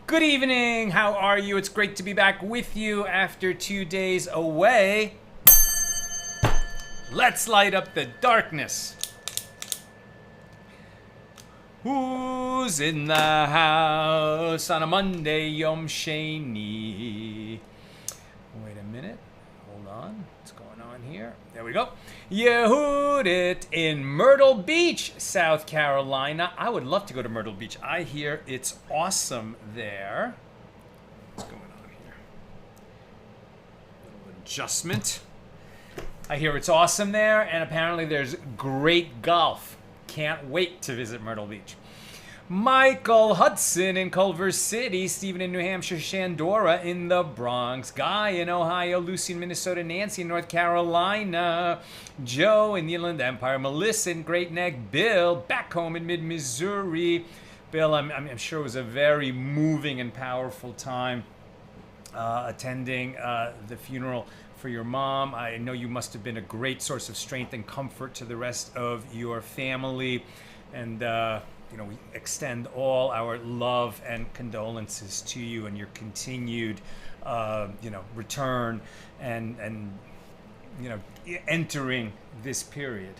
Good evening, how are you? It's great to be back with you after 2 days away. Let's light up the darkness. Who's in the house on a Monday, Yom Sheni? Wait a minute, hold on, what's going on here? There we go. Yehudit in Myrtle Beach, South Carolina. I would love to go to Myrtle Beach. I hear it's awesome there. What's going on here? A little adjustment. I hear it's awesome there, and apparently there's great golf. Can't wait to visit Myrtle Beach. Michael Hudson in Culver City, Stephen in New Hampshire, Shandora in the Bronx, Guy in Ohio, Lucy in Minnesota, Nancy in North Carolina, Joe in the Inland Empire, Melissa in Great Neck, Bill back home in mid-Missouri. Bill, I'm sure it was a very moving and powerful time attending the funeral for your mom. I know you must have been a great source of strength and comfort to the rest of your family, and we extend all our love and condolences to you and your continued, return and entering this period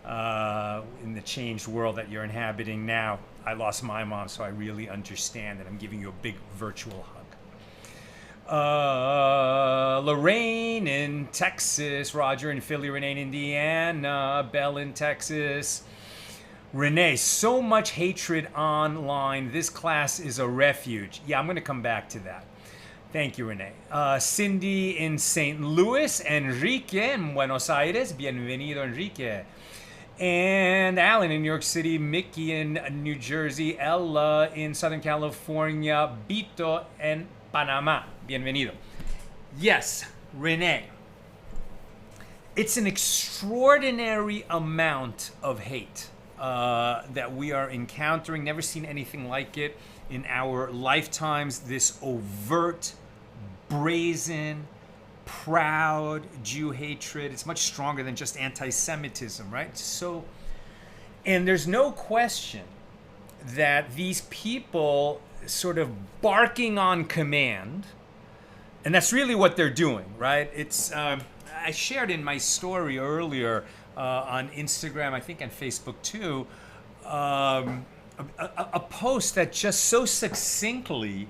in the changed world that you're inhabiting now. I lost my mom, so I really understand, and I'm giving you a big virtual hug. Lorraine in Texas, Roger in Philly, Renee in Indiana, Belle in Texas. Renee, so much hatred online. This class is a refuge. Yeah, I'm going to come back to that. Thank you, Renee. Cindy in St. Louis, Enrique in Buenos Aires. Bienvenido, Enrique. And Alan in New York City, Mickey in New Jersey, Ella in Southern California, Bito in Panama. Bienvenido. Yes, Renee. It's an extraordinary amount of hate that we are encountering. Never seen anything like it in our lifetimes. This overt, brazen, proud Jew hatred. It's much stronger than just anti-Semitism, right? So, and there's no question that these people sort of barking on command, and that's really what they're doing, right? It's I shared in my story earlier on Instagram, I think on Facebook too, a post that just so succinctly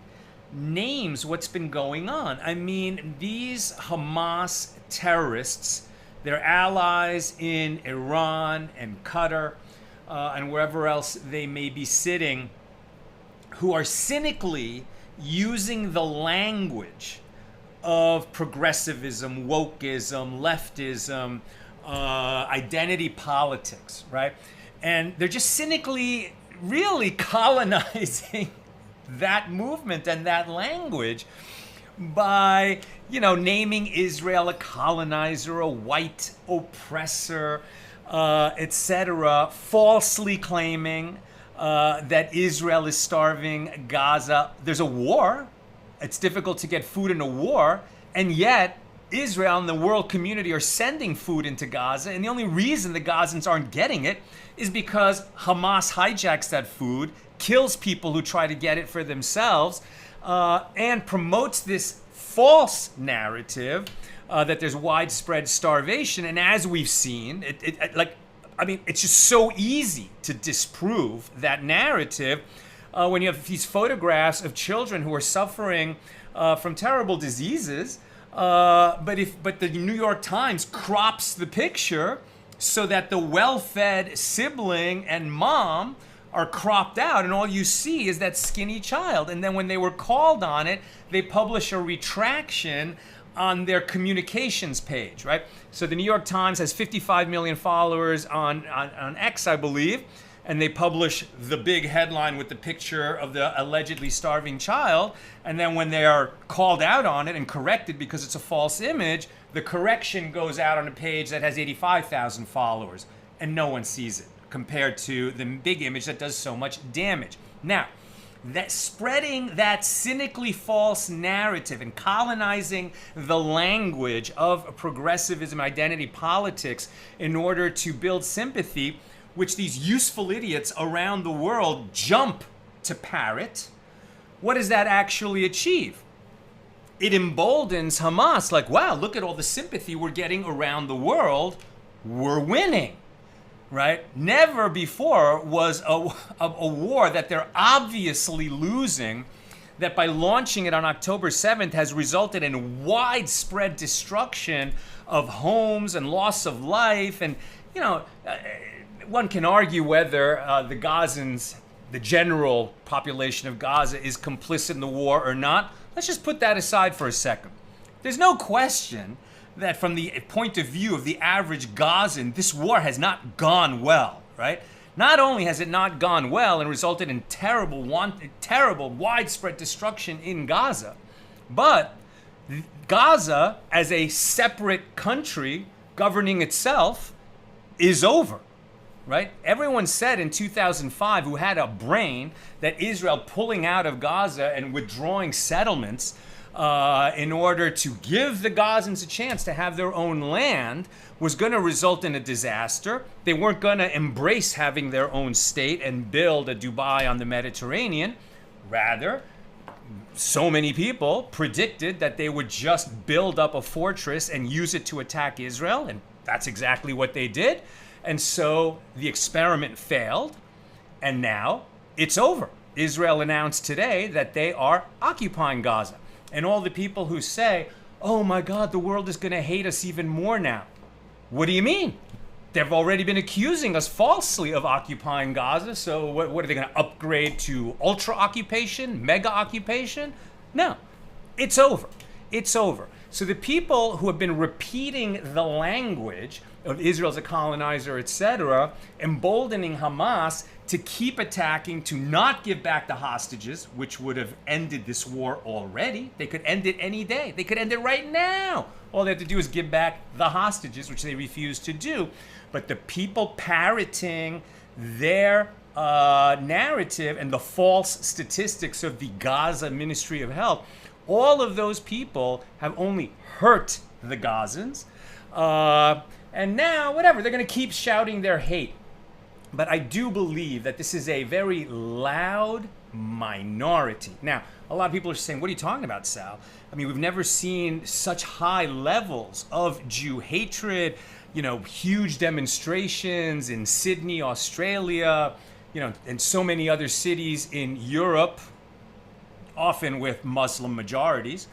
names what's been going on. I mean, these Hamas terrorists, their allies in Iran and Qatar and wherever else they may be sitting, who are cynically using the language of progressivism, wokeism, leftism, identity politics, right? And they're just cynically really colonizing that movement and that language by, naming Israel a colonizer, a white oppressor, etc., falsely claiming that Israel is starving Gaza. There's a war. It's difficult to get food in a war, and yet Israel and the world community are sending food into Gaza, and the only reason the Gazans aren't getting it is because Hamas hijacks that food, kills people who try to get it for themselves, and promotes this false narrative that there's widespread starvation. And as we've seen, it's just so easy to disprove that narrative when you have these photographs of children who are suffering from terrible diseases. But the New York Times crops the picture so that the well-fed sibling and mom are cropped out, and all you see is that skinny child. And then when they were called on it, they publish a retraction on their communications page, right? So the New York Times has 55 million followers on X, I believe, and they publish the big headline with the picture of the allegedly starving child. And then when they are called out on it and corrected because it's a false image, the correction goes out on a page that has 85,000 followers, and no one sees it, compared to the big image that does so much damage. Now, that spreading that cynically false narrative and colonizing the language of progressivism, identity politics in order to build sympathy, which these useful idiots around the world jump to parrot, what does that actually achieve? It emboldens Hamas, like, wow, look at all the sympathy we're getting around the world. We're winning. Right? Never before was a war that they're obviously losing, that by launching it on October 7th has resulted in widespread destruction of homes and loss of life. And, one can argue whether the Gazans, the general population of Gaza, is complicit in the war or not. Let's just put that aside for a second. There's no question that from the point of view of the average Gazan, this war has not gone well, right? Not only has it not gone well and resulted in terrible, widespread destruction in Gaza, but Gaza, as a separate country governing itself, is over, right? Everyone said in 2005, who had a brain, that Israel pulling out of Gaza and withdrawing settlements in order to give the Gazans a chance to have their own land was going to result in a disaster. They weren't going to embrace having their own state and build a Dubai on the Mediterranean. Rather, so many people predicted that they would just build up a fortress and use it to attack Israel, and that's exactly what they did. And so the experiment failed, and now it's over. Israel announced today that they are occupying Gaza. And all the people who say, oh my God, the world is going to hate us even more now. What do you mean? They've already been accusing us falsely of occupying Gaza, so what are they going to upgrade to ultra occupation, mega occupation? No, it's over. It's over. So the people who have been repeating the language of Israel as a colonizer, etc., emboldening Hamas to keep attacking, to not give back the hostages, which would have ended this war already. They could end it any day. They could end it right now. All they have to do is give back the hostages, which they refuse to do. But the people parroting their narrative and the false statistics of the Gaza Ministry of Health, all of those people have only hurt the Gazans. And now, whatever, they're going to keep shouting their hate. But I do believe that this is a very loud minority. Now, a lot of people are saying, what are you talking about, Sal? I mean, we've never seen such high levels of Jew hatred, huge demonstrations in Sydney, Australia, and so many other cities in Europe, often with Muslim majorities,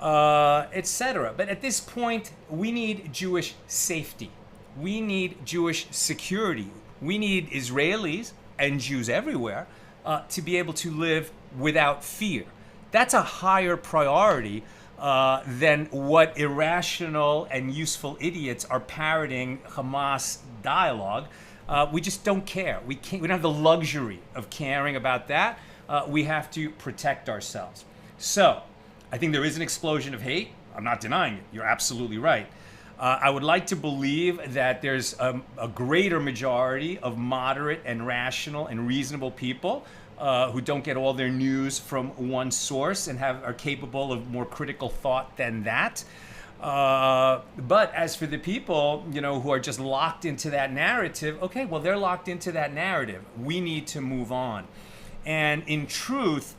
etc. But at this point, we need Jewish safety. We need Jewish security. We need Israelis and Jews everywhere to be able to live without fear. That's a higher priority than what irrational and useful idiots are parroting Hamas dialogue. We just don't care. We don't have the luxury of caring about that. we have to protect ourselves. So I think there is an explosion of hate. I'm not denying it. You're absolutely right. I would like to believe that there's a greater majority of moderate and rational and reasonable people who don't get all their news from one source and are capable of more critical thought than that. But as for the people, who are just locked into that narrative, okay, well, they're locked into that narrative. We need to move on. And in truth,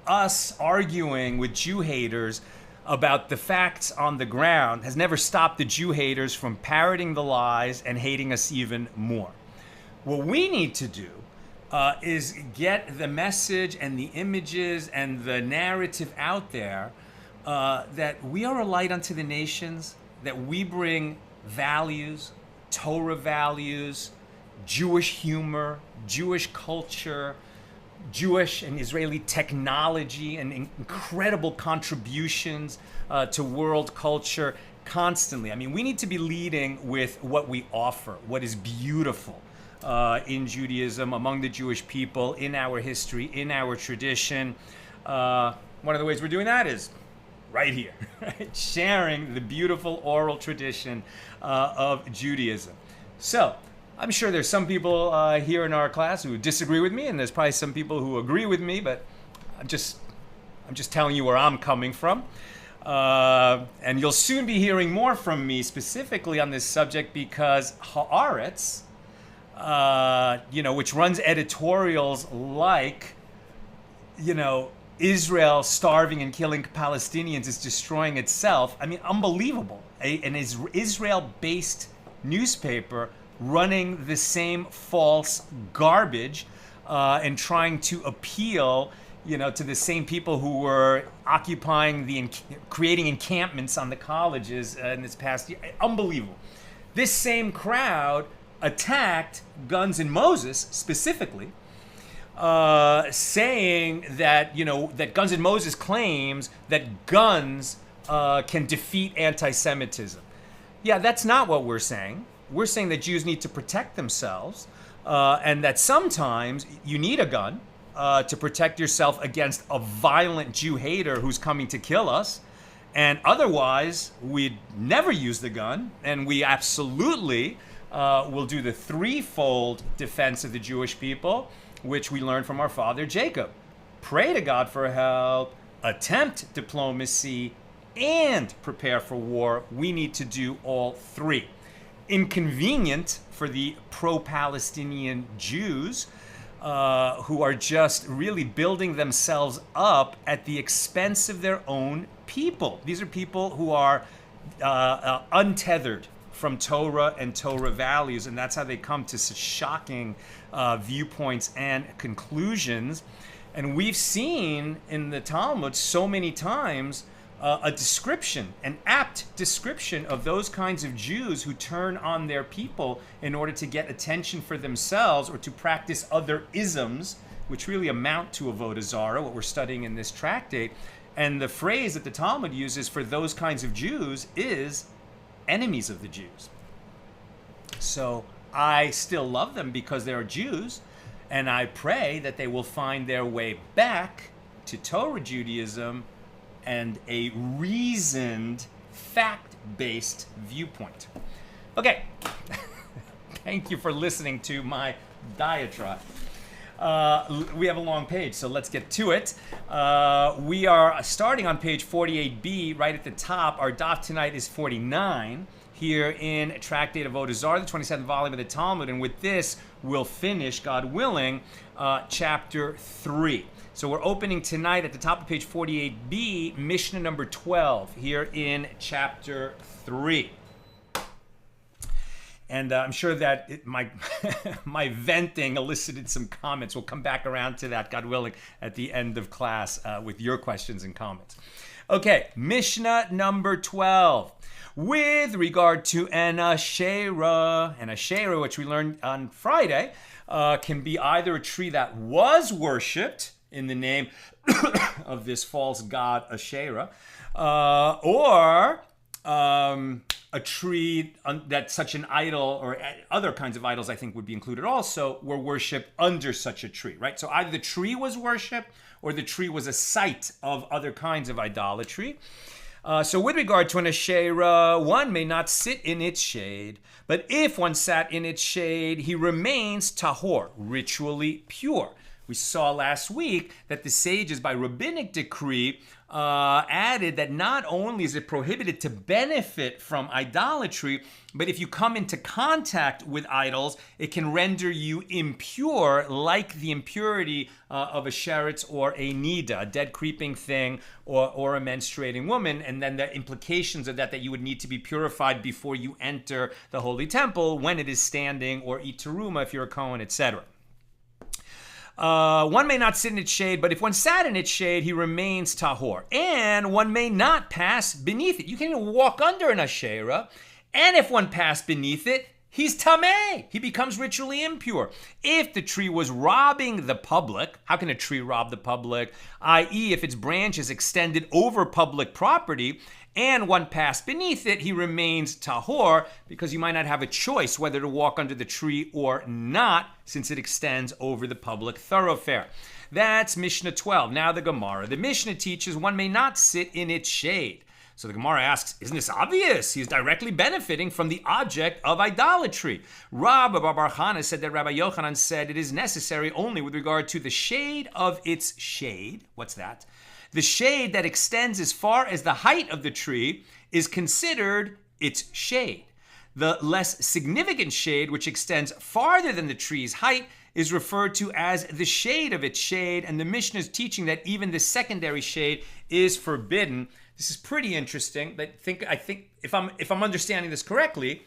us arguing with Jew haters about the facts on the ground has never stopped the Jew haters from parroting the lies and hating us even more. What we need to do is get the message and the images and the narrative out there that we are a light unto the nations, that we bring values, Torah values, Jewish humor, Jewish culture, Jewish and Israeli technology and incredible contributions to world culture constantly. I mean, we need to be leading with what we offer, what is beautiful in Judaism, among the Jewish people, in our history, in our tradition. One of the ways we're doing that is right here, right? Sharing the beautiful oral tradition of Judaism. So, I'm sure there's some people here in our class who disagree with me, and there's probably some people who agree with me, but I'm just telling you where I'm coming from. And you'll soon be hearing more from me specifically on this subject because Haaretz, which runs editorials like, Israel starving and killing Palestinians is destroying itself. I mean, unbelievable. An Israel-based newspaper running the same false garbage and trying to appeal, to the same people who were occupying creating encampments on the colleges in this past year. Unbelievable. This same crowd attacked Guns N' Moses specifically, saying that, that Guns N' Moses claims that guns can defeat anti-Semitism. Yeah, that's not what we're saying. We're saying that Jews need to protect themselves and that sometimes you need a gun to protect yourself against a violent Jew hater who's coming to kill us. And otherwise, we'd never use the gun. And we absolutely will do the threefold defense of the Jewish people, which we learned from our father Jacob. Pray to God for help, attempt diplomacy, and prepare for war. We need to do all three. Inconvenient for the pro-Palestinian Jews who are just really building themselves up at the expense of their own people. These are people who are untethered from Torah and Torah values, and that's how they come to such shocking viewpoints and conclusions. And we've seen in the Talmud so many times a description, an apt description of those kinds of Jews who turn on their people in order to get attention for themselves or to practice other isms, which really amount to Avoda Zara, what we're studying in this tractate. And the phrase that the Talmud uses for those kinds of Jews is enemies of the Jews. So I still love them because they're Jews, and I pray that they will find their way back to Torah Judaism and a reasoned, fact-based viewpoint. Okay, thank you for listening to my diatribe. We have a long page, so let's get to it. We are starting on page 48b, right at the top. Our daf tonight is 49, here in Tractate of Avoda Zara, the 27th volume of the Talmud, and with this, we'll finish, God willing, chapter 3. So we're opening tonight at the top of page 48b, Mishna number 12, here in chapter 3. And I'm sure that my my venting elicited some comments. We'll come back around to that, God willing, at the end of class with your questions and comments. Okay, Mishnah number 12. With regard to an asheira, which we learned on Friday, can be either a tree that was worshipped in the name of this false god asheira, or a tree that such an idol, or other kinds of idols I think would be included also, were worshipped under such a tree, right? So either the tree was worshipped or the tree was a site of other kinds of idolatry. So with regard to an asheira, one may not sit in its shade, but if one sat in its shade, he remains tahor, ritually pure. We saw last week that the sages, by rabbinic decree, added that not only is it prohibited to benefit from idolatry, but if you come into contact with idols, it can render you impure, like the impurity of a sheretz or a nida, a dead creeping thing, or a menstruating woman, and then the implications of that you would need to be purified before you enter the holy temple when it is standing, or eat teruma if you're a Kohen, etc. One may not sit in its shade, but if one sat in its shade, he remains tahor. And one may not pass beneath it. You can even walk under an asheira, and if one passed beneath it, he's tameh. He becomes ritually impure. If the tree was robbing the public, how can a tree rob the public? I.e., if its branches extended over public property, and one passed beneath it, he remains tahor, because you might not have a choice whether to walk under the tree or not, since it extends over the public thoroughfare. That's Mishnah 12. Now the Gemara. The Mishnah teaches one may not sit in its shade. So the Gemara asks, isn't this obvious? He's directly benefiting from the object of idolatry. Rabbi Bar Chana said that Rabbi Yochanan said it is necessary only with regard to the shade of its shade. What's that? The shade that extends as far as the height of the tree is considered its shade. The less significant shade, which extends farther than the tree's height, is referred to as the shade of its shade, and the Mishnah is teaching that even the secondary shade is forbidden. This is pretty interesting. I think if I'm understanding this correctly,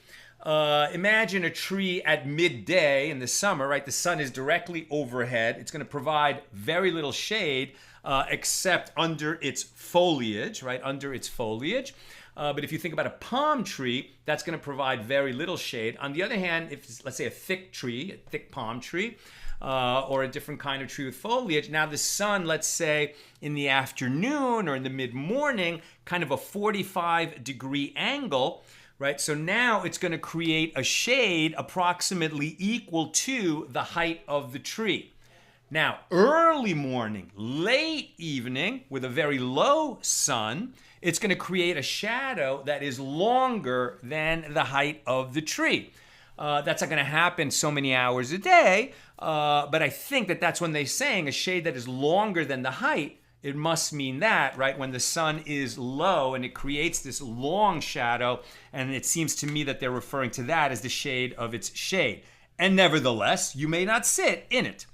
imagine a tree at midday in the summer, right? The sun is directly overhead. It's going to provide very little shade, except under its foliage, right? Under its foliage. But if you think about a palm tree, that's going to provide very little shade. On the other hand, if it's, let's say, a thick tree, a thick palm tree, or a different kind of tree with foliage, now the sun, let's say, in the afternoon or in the mid-morning, kind of a 45-degree angle, right? So now it's going to create a shade approximately equal to the height of the tree. Now, early morning, late evening, with a very low sun, it's going to create a shadow that is longer than the height of the tree. That's not going to happen so many hours a day, but I think that's when they're saying a shade that is longer than the height. It must mean that, right, when the sun is low and it creates this long shadow, and it seems to me that they're referring to that as the shade of its shade. And nevertheless, you may not sit in it.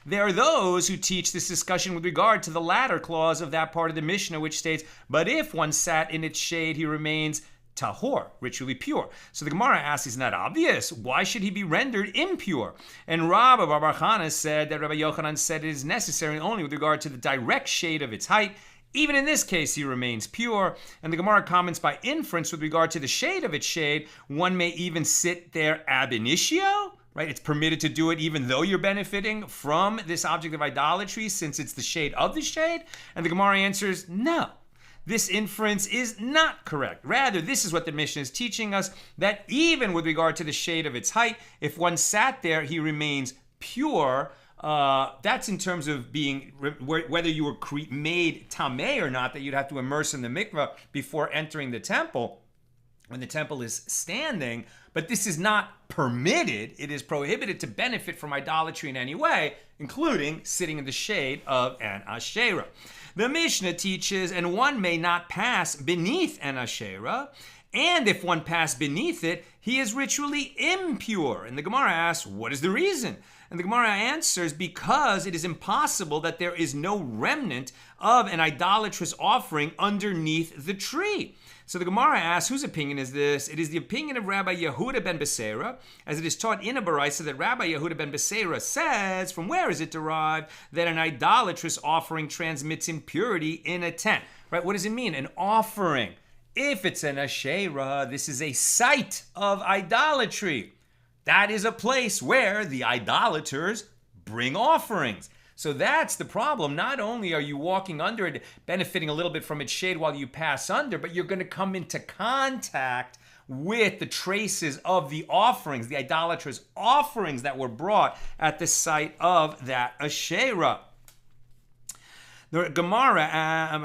There are those who teach this discussion with regard to the latter clause of that part of the Mishnah, which states, but if one sat in its shade, he remains tahor, ritually pure. So the Gemara asks, isn't that obvious? Why should he be rendered impure? And Rabbi Bar Chana said that Rabbi Yochanan said it is necessary only with regard to the direct shade of its height. Even in this case, he remains pure. And the Gemara comments by inference with regard to the shade of its shade, one may even sit there ab initio, right? It's permitted to do it even though you're benefiting from this object of idolatry, since it's the shade of the shade. And the Gemara answers, no. This inference is not correct. Rather, this is what the Mishnah is teaching us, that even with regard to the shade of its height, if one sat there, he remains pure. That's in terms of being, whether you were made tameh or not, that you'd have to immerse in the mikveh before entering the temple, when the temple is standing. But this is not permitted. It is prohibited to benefit from idolatry in any way, including sitting in the shade of an asheira. The Mishnah teaches, and one may not pass beneath an asheira, and if one pass beneath it, he is ritually impure. And the Gemara asks, what is the reason? And the Gemara answers, because it is impossible that there is no remnant of an idolatrous offering underneath the tree. So the Gemara asks, whose opinion is this? It is the opinion of Rabbi Yehuda ben Beseira, as it is taught in a baraisa that Rabbi Yehuda ben Beseira says, from where is it derived, that an idolatrous offering transmits impurity in a tent? Right? What does it mean? An offering. If it's an asheira, this is a site of idolatry. That is a place where the idolaters bring offerings. So that's the problem. Not only are you walking under it, benefiting a little bit from its shade while you pass under, but you're going to come into contact with the traces of the offerings, the idolatrous offerings that were brought at the site of that asheira. The Gemara,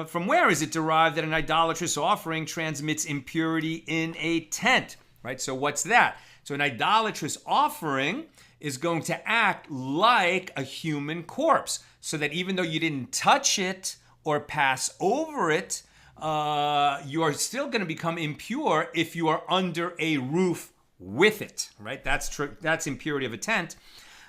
from where is it derived that an idolatrous offering transmits impurity in a tent? Right? So what's that? So an idolatrous offering is going to act like a human corpse, so that even though you didn't touch it or pass over it, you are still going to become impure if you are under a roof with it. Right? That's true. That's impurity of a tent.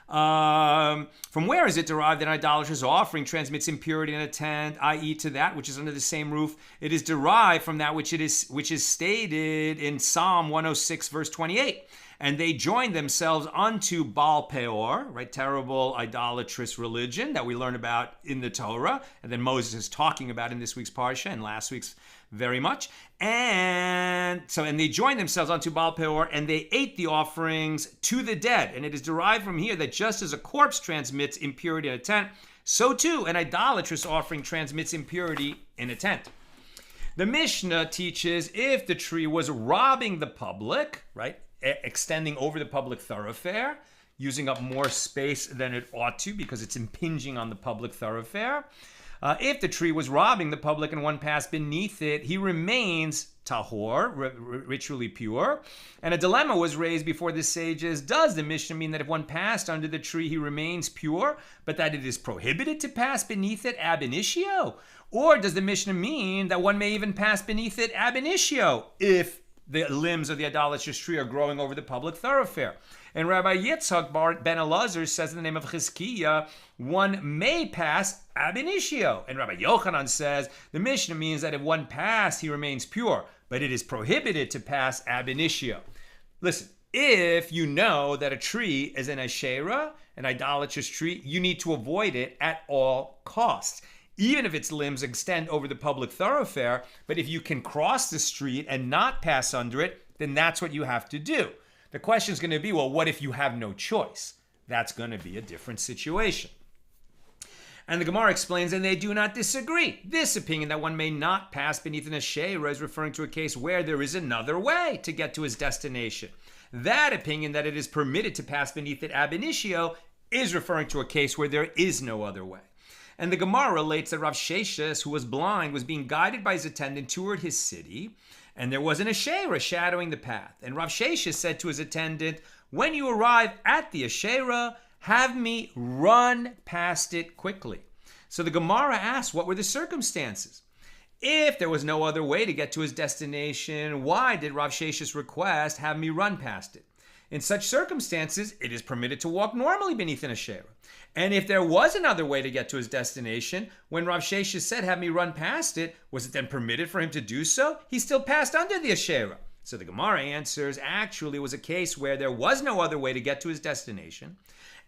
From where is it derived that an idolatrous offering transmits impurity in a tent, i.e. to that which is under the same roof? It is derived from that which is stated in Psalm 106 verse 28. And they joined themselves unto Baal Peor, right? Terrible idolatrous religion that we learn about in the Torah, and then Moses is talking about in this week's parsha and last week's very much. And they joined themselves unto Baal Peor, and they ate the offerings to the dead. And it is derived from here that just as a corpse transmits impurity in a tent, so too an idolatrous offering transmits impurity in a tent. The Mishnah teaches if the tree was robbing the public, right, extending over the public thoroughfare, using up more space than it ought to because it's impinging on the public thoroughfare. If the tree was robbing the public and one passed beneath it, he remains tahor, ritually pure. And a dilemma was raised before the sages. Does the Mishnah mean that if one passed under the tree, he remains pure, but that it is prohibited to pass beneath it ab initio? Or does the Mishnah mean that one may even pass beneath it ab initio if the limbs of the idolatrous tree are growing over the public thoroughfare? And Rabbi Yitzhak ben Elazar says in the name of Chizkiah, one may pass ab initio. And Rabbi Yochanan says the Mishnah means that if one passed, he remains pure, but it is prohibited to pass ab initio. Listen, if you know that a tree is an asheira, an idolatrous tree, you need to avoid it at all costs, even if its limbs extend over the public thoroughfare. But if you can cross the street and not pass under it, then that's what you have to do. The question is going to be, well, what if you have no choice? That's going to be a different situation. And the Gemara explains, and they do not disagree. This opinion that one may not pass beneath an asheira is referring to a case where there is another way to get to his destination. That opinion that it is permitted to pass beneath it ab initio is referring to a case where there is no other way. And the Gemara relates that Rav Sheshes, who was blind, was being guided by his attendant toward his city, and there was an asheira shadowing the path. And Rav Sheshes said to his attendant, when you arrive at the asheira, have me run past it quickly. So the Gemara asks, what were the circumstances? If there was no other way to get to his destination, why did Rav Sheshes request, have me run past it? In such circumstances, it is permitted to walk normally beneath an asheira. And if there was another way to get to his destination, when Rav Sheshes said, have me run past it, was it then permitted for him to do so? He still passed under the asheira. So the Gemara answers, actually, it was a case where there was no other way to get to his destination.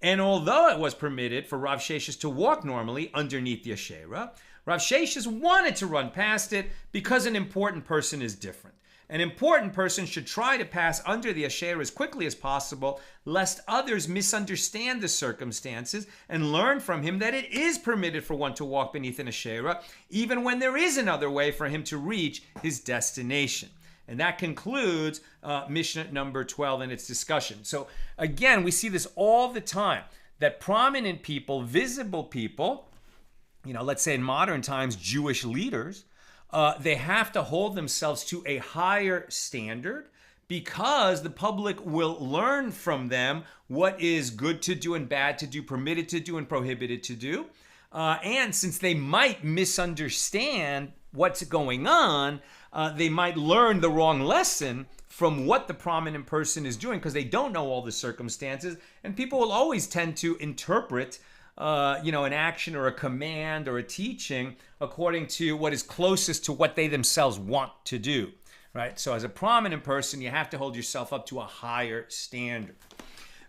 And although it was permitted for Rav Sheshes to walk normally underneath the asheira, Rav Sheshes wanted to run past it because an important person is different. An important person should try to pass under the asheira as quickly as possible, lest others misunderstand the circumstances and learn from him that it is permitted for one to walk beneath an asheira, even when there is another way for him to reach his destination. And that concludes Mishnah number 12 and its discussion. So again, we see this all the time, that prominent people, visible people, let's say in modern times, Jewish leaders, they have to hold themselves to a higher standard because the public will learn from them what is good to do and bad to do, permitted to do and prohibited to do. And since they might misunderstand what's going on, they might learn the wrong lesson from what the prominent person is doing because they don't know all the circumstances. And people will always tend to interpret an action or a command or a teaching according to what is closest to what they themselves want to do, right? So as a prominent person, you have to hold yourself up to a higher standard.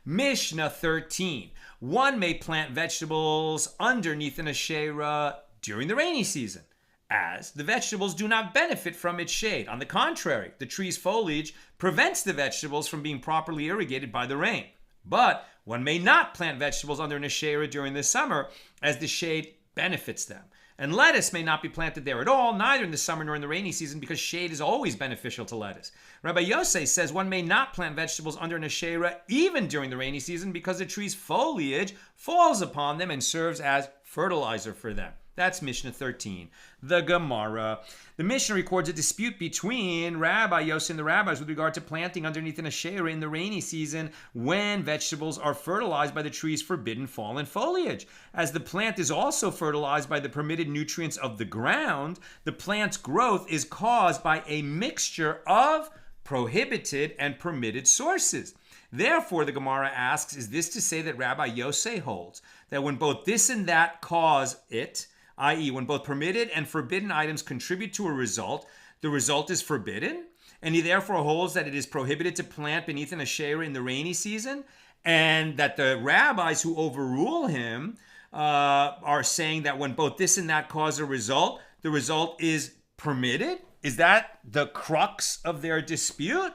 Mishnah 13. One may plant vegetables underneath an asheira during the rainy season, as the vegetables do not benefit from its shade. On the contrary, the tree's foliage prevents the vegetables from being properly irrigated by the rain. But one may not plant vegetables under an asheira during the summer, as the shade benefits them. And lettuce may not be planted there at all, neither in the summer nor in the rainy season, because shade is always beneficial to lettuce. Rabbi Yosei says one may not plant vegetables under an asheira even during the rainy season because the tree's foliage falls upon them and serves as fertilizer for them. That's Mishnah 13. The Gemara. The Mishnah records a dispute between Rabbi Yossi and the rabbis with regard to planting underneath an asheira in the rainy season when vegetables are fertilized by the tree's forbidden fallen foliage. As the plant is also fertilized by the permitted nutrients of the ground, the plant's growth is caused by a mixture of prohibited and permitted sources. Therefore, the Gemara asks, is this to say that Rabbi Yosei holds that when both this and that cause it, i.e., when both permitted and forbidden items contribute to a result, the result is forbidden, and he therefore holds that it is prohibited to plant beneath an asheira in the rainy season, and that the rabbis who overrule him are saying that when both this and that cause a result, the result is permitted? Is that the crux of their dispute?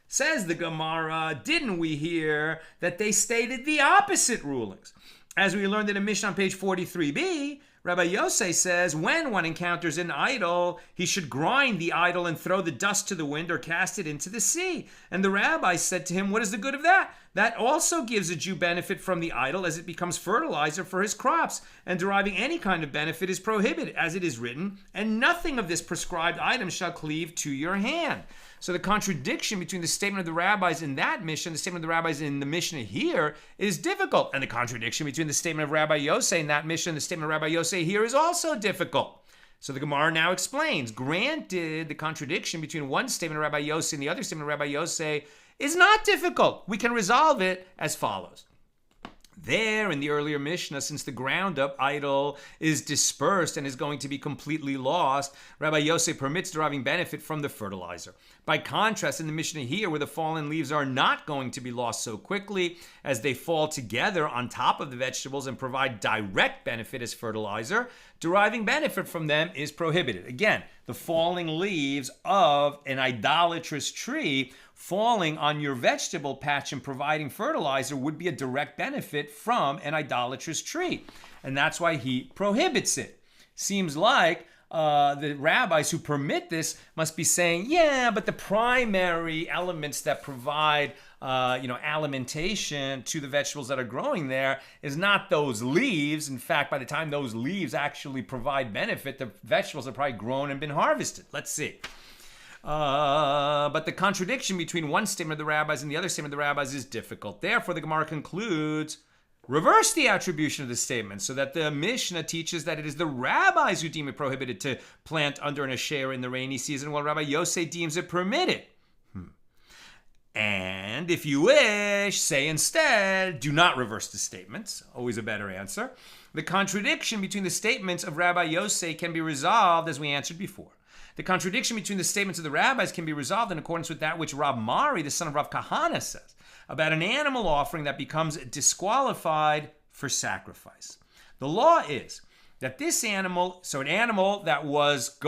Says the Gemara, didn't we hear that they stated the opposite rulings? As we learned in a Mishnah on page 43b, Rabbi Yosei says when one encounters an idol, he should grind the idol and throw the dust to the wind or cast it into the sea. And the rabbi said to him, what is the good of that? That also gives a Jew benefit from the idol as it becomes fertilizer for his crops. And deriving any kind of benefit is prohibited, as it is written, and nothing of this prescribed item shall cleave to your hand. So the contradiction between the statement of the rabbis in that Mishnah and the statement of the rabbis in the Mishnah here is difficult. And the contradiction between the statement of Rabbi Yosei in that Mishnah and the statement of Rabbi Yosei here is also difficult. So the Gemara now explains, granted, the contradiction between one statement of Rabbi Yosei and the other statement of Rabbi Yosei is not difficult. We can resolve it as follows. There in the earlier Mishnah, since the ground up idol is dispersed and is going to be completely lost, Rabbi Yosei permits deriving benefit from the fertilizer. By contrast, in the Mishnah here, where the fallen leaves are not going to be lost so quickly as they fall together on top of the vegetables and provide direct benefit as fertilizer, deriving benefit from them is prohibited. Again, the falling leaves of an idolatrous tree falling on your vegetable patch and providing fertilizer would be a direct benefit from an idolatrous tree. And that's why he prohibits it. Seems like the rabbis who permit this must be saying, yeah, but the primary elements that provide alimentation to the vegetables that are growing there is not those leaves. In fact, by the time those leaves actually provide benefit, the vegetables have probably grown and been harvested. Let's see. But the contradiction between one statement of the rabbis and the other statement of the rabbis is difficult. Therefore, the Gemara concludes, reverse the attribution of the statement so that the Mishnah teaches that it is the rabbis who deem it prohibited to plant under an asheira in the rainy season, while Rabbi Yosei deems it permitted. And if you wish, say instead, do not reverse the statements. Always a better answer. The contradiction between the statements of Rabbi Yosei can be resolved as we answered before. The contradiction between the statements of the rabbis can be resolved in accordance with that which Rab Mari, the son of Rav Kahana, says about an animal offering that becomes disqualified for sacrifice. The law is that this animal, so an animal that was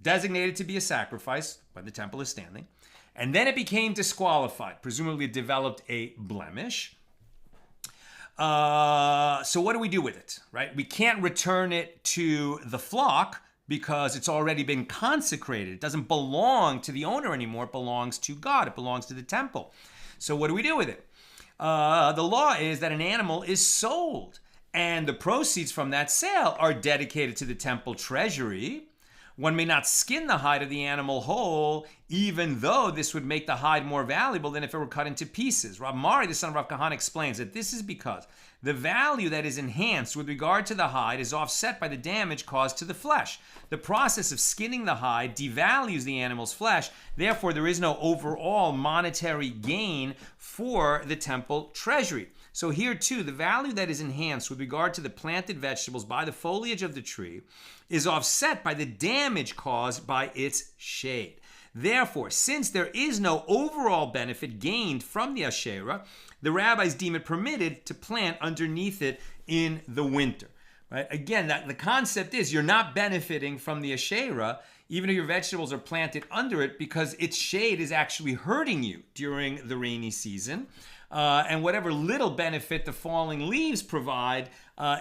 designated to be a sacrifice when the temple is standing, and then it became disqualified, presumably developed a blemish. So what do we do with it, right? We can't return it to the flock because it's already been consecrated. It doesn't belong to the owner anymore. It belongs to God. It belongs to the temple. So what do we do with it? The law is that an animal is sold, and the proceeds from that sale are dedicated to the temple treasury. One may not skin the hide of the animal whole, even though this would make the hide more valuable than if it were cut into pieces. Rab Mari, the son of Rav Kahana, explains that this is because the value that is enhanced with regard to the hide is offset by the damage caused to the flesh. The process of skinning the hide devalues the animal's flesh. Therefore, there is no overall monetary gain for the temple treasury. So here too, the value that is enhanced with regard to the planted vegetables by the foliage of the tree is offset by the damage caused by its shade. Therefore, since there is no overall benefit gained from the asheira, the rabbis deem it permitted to plant underneath it in the winter. Right? Again, the concept is you're not benefiting from the asheira, even if your vegetables are planted under it, because its shade is actually hurting you during the rainy season. and whatever little benefit the falling leaves provide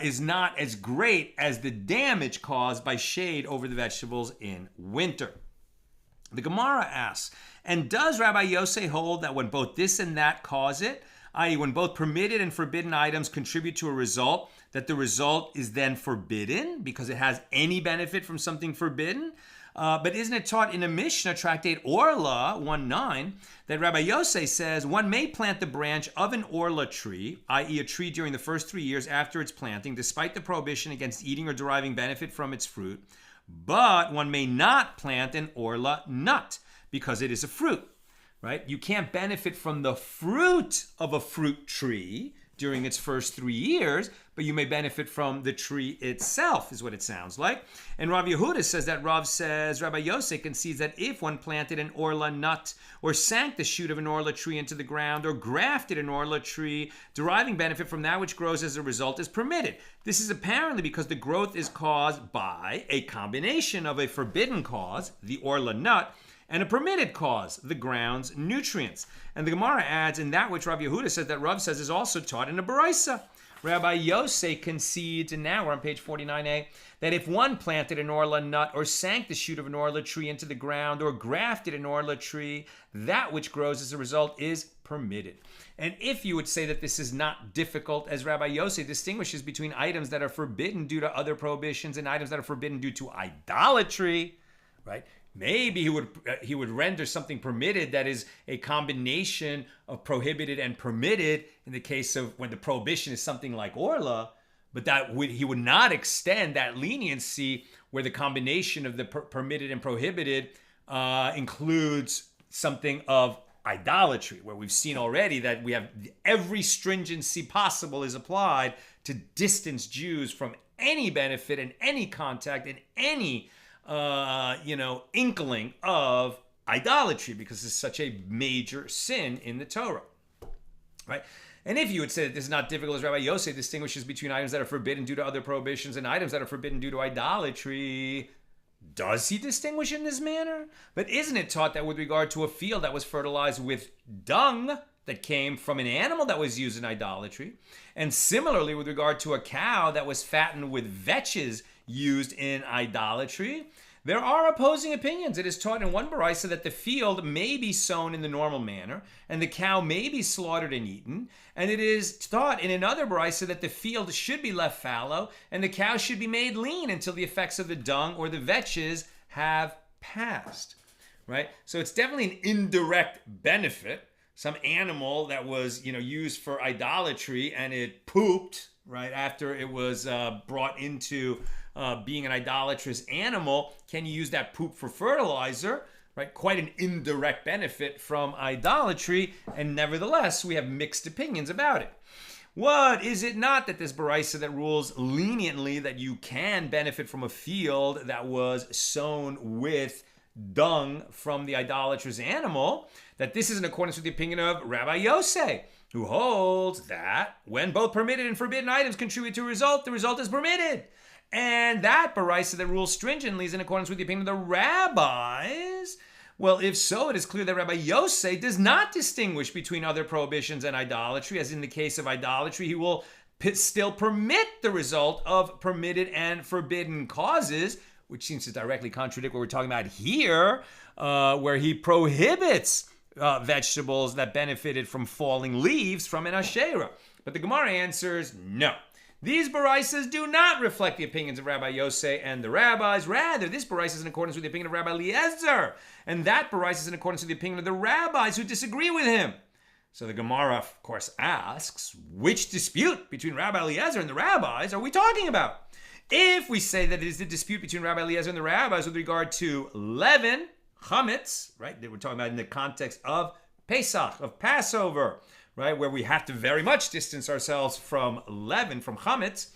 is not as great as the damage caused by shade over the vegetables in winter. The Gemara asks, and does Rabbi Yosei hold that when both this and that cause it, i.e. when both permitted and forbidden items contribute to a result, that the result is then forbidden because it has any benefit from something forbidden? But isn't it taught in a Mishna tractate Orlah 1:9 that Rabbi Yosei says one may plant the branch of an orlah tree, i.e. a tree during the first 3 years after its planting, despite the prohibition against eating or deriving benefit from its fruit, but one may not plant an orlah nut because it is a fruit, right? You can't benefit from the fruit of a fruit tree during its first 3 years, but you may benefit from the tree itself, is what it sounds like. And Rav Yehuda says that Rabbi Yosei concedes that if one planted an orlah nut or sank the shoot of an orlah tree into the ground or grafted an orlah tree, deriving benefit from that which grows as a result is permitted. This is apparently because the growth is caused by a combination of a forbidden cause, the orlah nut, and a permitted cause, the ground's nutrients. And the Gemara adds, in that which Rav Yehuda says that Rav says is also taught in a Baraisa. Rabbi Yosei concedes, and now we're on page 49a, that if one planted an orlah nut or sank the shoot of an orlah tree into the ground or grafted an orlah tree, that which grows as a result is permitted. And if you would say that this is not difficult, as Rabbi Yosei distinguishes between items that are forbidden due to other prohibitions and items that are forbidden due to idolatry, right? Maybe he would render something permitted that is a combination of prohibited and permitted in the case of when the prohibition is something like orlah, but he would not extend that leniency where the combination of the permitted and prohibited includes something of idolatry, where we've seen already that we have every stringency possible is applied to distance Jews from any benefit and any contact and any inkling of idolatry, because it's such a major sin in the Torah, right? And if you would say that this is not difficult, as Rabbi Yosei distinguishes between items that are forbidden due to other prohibitions and items that are forbidden due to idolatry, does he distinguish in this manner? But isn't it taught that with regard to a field that was fertilized with dung that came from an animal that was used in idolatry, and similarly with regard to a cow that was fattened with vetches used in idolatry, there are opposing opinions. It is taught in one baraisa that the field may be sown in the normal manner, and the cow may be slaughtered and eaten. And it is taught in another baraisa that the field should be left fallow, and the cow should be made lean until the effects of the dung or the vetches have passed. Right? So it's definitely an indirect benefit. Some animal that was, used for idolatry and it pooped right after it was brought into being an idolatrous animal. Can you use that poop for fertilizer? Right, quite an indirect benefit from idolatry, and nevertheless, we have mixed opinions about it. What is it not that this baraisa that rules leniently that you can benefit from a field that was sown with dung from the idolatrous animal, that this is in accordance with the opinion of Rabbi Yosei, who holds that when both permitted and forbidden items contribute to a result, the result is permitted. And that baraisa that rules stringently is in accordance with the opinion of the rabbis. Well, if so, it is clear that Rabbi Yosei does not distinguish between other prohibitions and idolatry. As in the case of idolatry, he will still permit the result of permitted and forbidden causes, which seems to directly contradict what we're talking about here, where he prohibits vegetables that benefited from falling leaves from an asheira. But the Gemara answers no. These baraisas do not reflect the opinions of Rabbi Yosei and the rabbis. Rather, this baraisa is in accordance with the opinion of Rabbi Eliezer, and that baraisa is in accordance with the opinion of the rabbis who disagree with him. So the Gemara, of course, asks, which dispute between Rabbi Eliezer and the rabbis are we talking about? If we say that it is the dispute between Rabbi Eliezer and the rabbis with regard to leaven, chametz, right, that we're talking about in the context of Pesach, of Passover, right, where we have to very much distance ourselves from leaven, from chametz,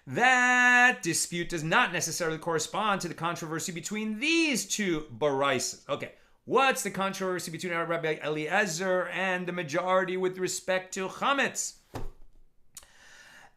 that dispute does not necessarily correspond to the controversy between these two baraisas. Okay, what's the controversy between Rabbi Eliezer and the majority with respect to chametz?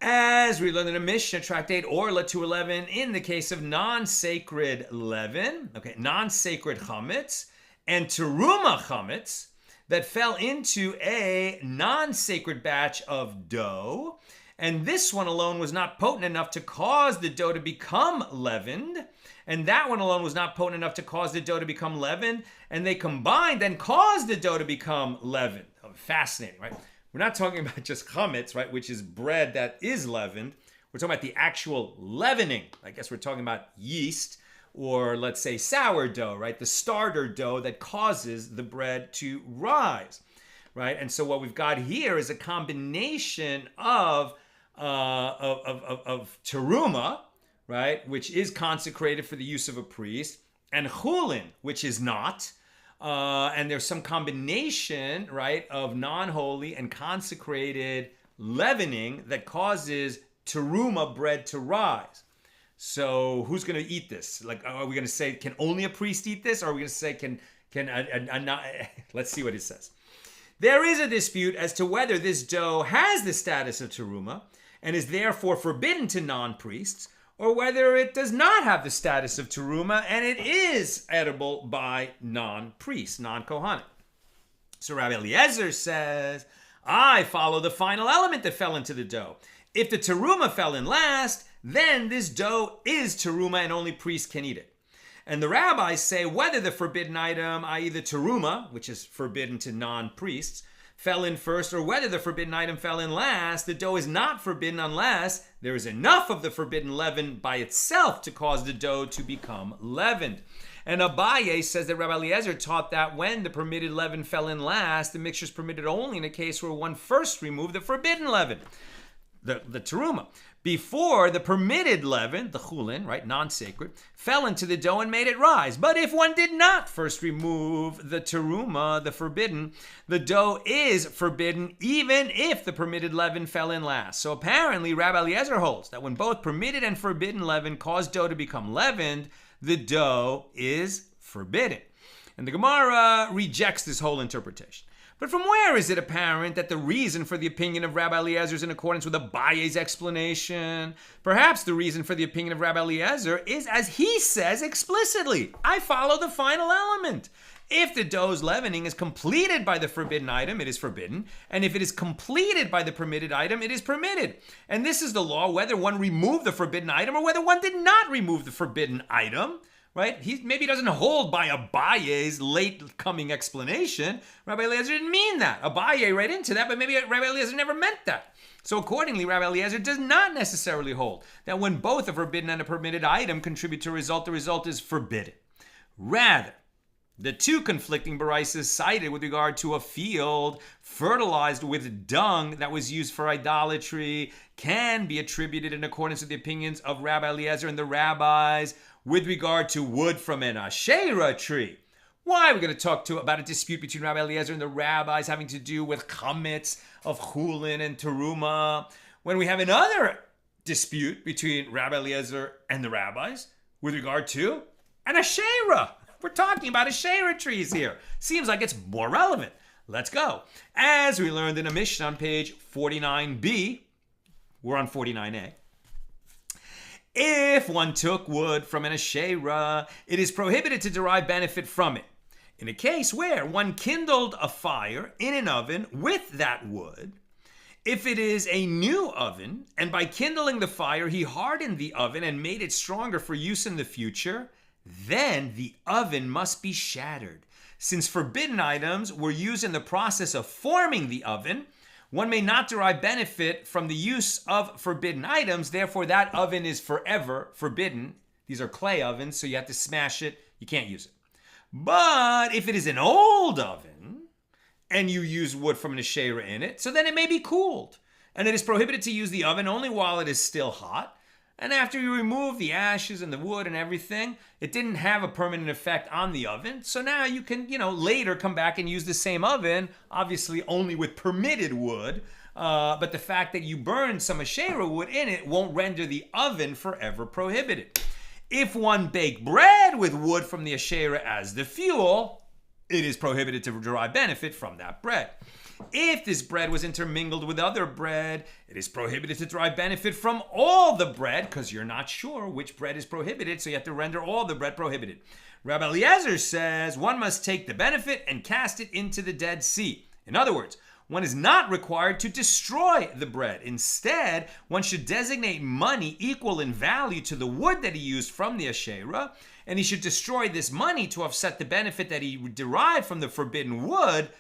As we learned in a Mishna tractate Orlah 2:11, in the case of non-sacred leaven, non-sacred chametz, and teruma chametz, that fell into a non-sacred batch of dough, and this one alone was not potent enough to cause the dough to become leavened, and that one alone was not potent enough to cause the dough to become leavened, and they combined and caused the dough to become leavened. Oh, fascinating, right? We're not talking about just chametz, right, which is bread that is leavened. We're talking about the actual leavening. I guess we're talking about yeast, or let's say sourdough, right? The starter dough that causes the bread to rise, right? And so what we've got here is a combination of teruma, right, which is consecrated for the use of a priest, and chulin, which is not. And there's some combination, right, of non-holy and consecrated leavening that causes teruma bread to rise. So who's going to eat this? Like, are we going to say, can only a priest eat this? Or are we going to say, can not? Let's see what it says. There is a dispute as to whether this dough has the status of teruma and is therefore forbidden to non-priests, or whether it does not have the status of teruma and it is edible by non-priests, non-kohanim. So Rabbi Eliezer says, I follow the final element that fell into the dough. If the teruma fell in last, then this dough is teruma and only priests can eat it. And the rabbis say whether the forbidden item, i.e. the teruma, which is forbidden to non-priests, fell in first, or whether the forbidden item fell in last, the dough is not forbidden unless there is enough of the forbidden leaven by itself to cause the dough to become leavened. And Abaye says that Rabbi Eliezer taught that when the permitted leaven fell in last, the mixture is permitted only in a case where one first removed the forbidden leaven, the teruma, before the permitted leaven, the chulin, right, non-sacred, fell into the dough and made it rise. But if one did not first remove the teruma, the forbidden, the dough is forbidden even if the permitted leaven fell in last. So apparently Rabbi Eliezer holds that when both permitted and forbidden leaven cause dough to become leavened, the dough is forbidden. And the Gemara rejects this whole interpretation. But from where is it apparent that the reason for the opinion of Rabbi Eliezer is in accordance with Abaye's explanation? Perhaps the reason for the opinion of Rabbi Eliezer is, as he says explicitly, I follow the final element. If the dough's leavening is completed by the forbidden item, it is forbidden. And if it is completed by the permitted item, it is permitted. And this is the law whether one removed the forbidden item or whether one did not remove the forbidden item. Right? He maybe doesn't hold by Abaye's late coming explanation. Rabbi Eliezer didn't mean that. Abaye read into that, but maybe Rabbi Eliezer never meant that. So accordingly, Rabbi Eliezer does not necessarily hold that when both a forbidden and a permitted item contribute to a result, the result is forbidden. Rather, the two conflicting barises cited with regard to a field fertilized with dung that was used for idolatry can be attributed in accordance with the opinions of Rabbi Eliezer and the rabbis with regard to wood from an asheira tree. Why are we going to talk about a dispute between Rabbi Eliezer and the rabbis having to do with chametz of chulin and teruma, when we have another dispute between Rabbi Eliezer and the rabbis with regard to an asheira? We're talking about asheira trees here. Seems like it's more relevant. Let's go. As we learned in a Mishna on page 49b, we're on 49a. If one took wood from an asheira, it is prohibited to derive benefit from it. In a case where one kindled a fire in an oven with that wood, if it is a new oven, and by kindling the fire he hardened the oven and made it stronger for use in the future, then the oven must be shattered. Since forbidden items were used in the process of forming the oven, one may not derive benefit from the use of forbidden items. Therefore, that oven is forever forbidden. These are clay ovens, so you have to smash it. You can't use it. But if it is an old oven and you use wood from an asheira in it, so then it may be cooled. And it is prohibited to use the oven only while it is still hot. And after you remove the ashes and the wood and everything, it didn't have a permanent effect on the oven. So now you can, later come back and use the same oven, obviously only with permitted wood. But the fact that you burn some asheira wood in it won't render the oven forever prohibited. If one bake bread with wood from the asheira as the fuel, it is prohibited to derive benefit from that bread. If this bread was intermingled with other bread, it is prohibited to derive benefit from all the bread, because you're not sure which bread is prohibited, so you have to render all the bread prohibited. Rabbi Eliezer says one must take the benefit and cast it into the Dead Sea. In other words, one is not required to destroy the bread. Instead, one should designate money equal in value to the wood that he used from the asheira, and he should destroy this money to offset the benefit that he derived from the forbidden wood.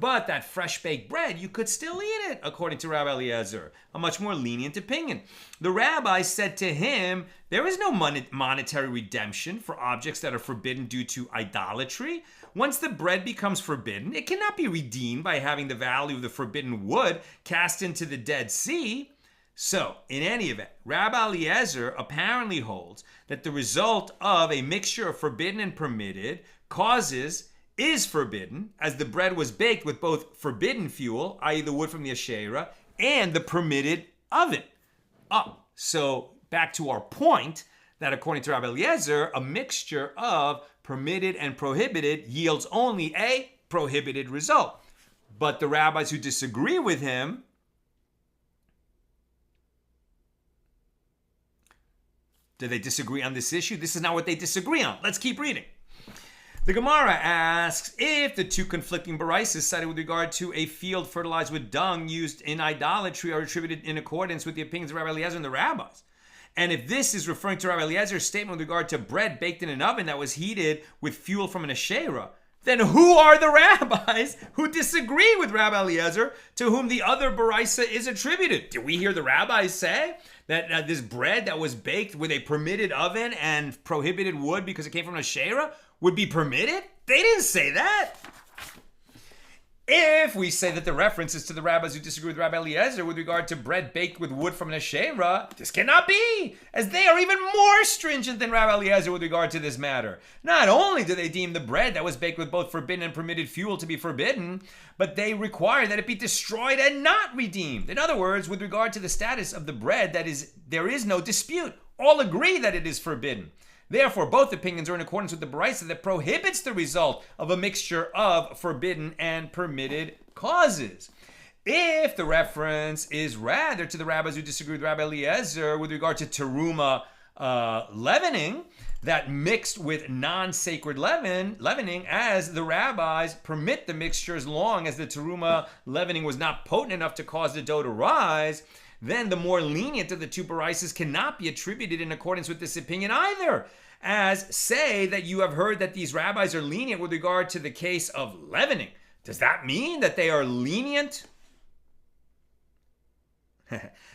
But that fresh baked bread, you could still eat it, according to Rabbi Eliezer, a much more lenient opinion. The rabbi said to him, there is no monetary redemption for objects that are forbidden due to idolatry. Once the bread becomes forbidden, it cannot be redeemed by having the value of the forbidden wood cast into the Dead Sea. So, in any event, Rabbi Eliezer apparently holds that the result of a mixture of forbidden and permitted causes is forbidden, as the bread was baked with both forbidden fuel, i.e. the wood from the asheira, and the permitted oven. So back to our point that according to Rabbi Eliezer, a mixture of permitted and prohibited yields only a prohibited result. But the rabbis who disagree with him do they disagree on this issue? This is not what they disagree on. Let's keep reading. The Gemara asks, if the two conflicting baraisas cited with regard to a field fertilized with dung used in idolatry are attributed in accordance with the opinions of Rabbi Eliezer and the rabbis, and if this is referring to Rabbi Eliezer's statement with regard to bread baked in an oven that was heated with fuel from an asheira, then who are the rabbis who disagree with Rabbi Eliezer to whom the other baraisa is attributed? Did we hear the rabbis say that this bread that was baked with a permitted oven and prohibited wood because it came from an asheira would be permitted? They didn't say that. If we say that the reference is to the rabbis who disagree with Rabbi Eliezer with regard to bread baked with wood from an asheira, this cannot be, as they are even more stringent than Rabbi Eliezer with regard to this matter. Not only do they deem the bread that was baked with both forbidden and permitted fuel to be forbidden, but they require that it be destroyed and not redeemed. In other words, with regard to the status of the bread, there is no dispute. All agree that it is forbidden. Therefore, both opinions are in accordance with the baraisa that prohibits the result of a mixture of forbidden and permitted causes. If the reference is rather to the rabbis who disagree with Rabbi Eliezer with regard to teruma leavening, that mixed with non-sacred leavening, as the rabbis permit the mixture as long as the teruma leavening was not potent enough to cause the dough to rise, then the more lenient of the two baraisas cannot be attributed in accordance with this opinion either. As say that you have heard that these rabbis are lenient with regard to the case of leavening. Does that mean that they are lenient?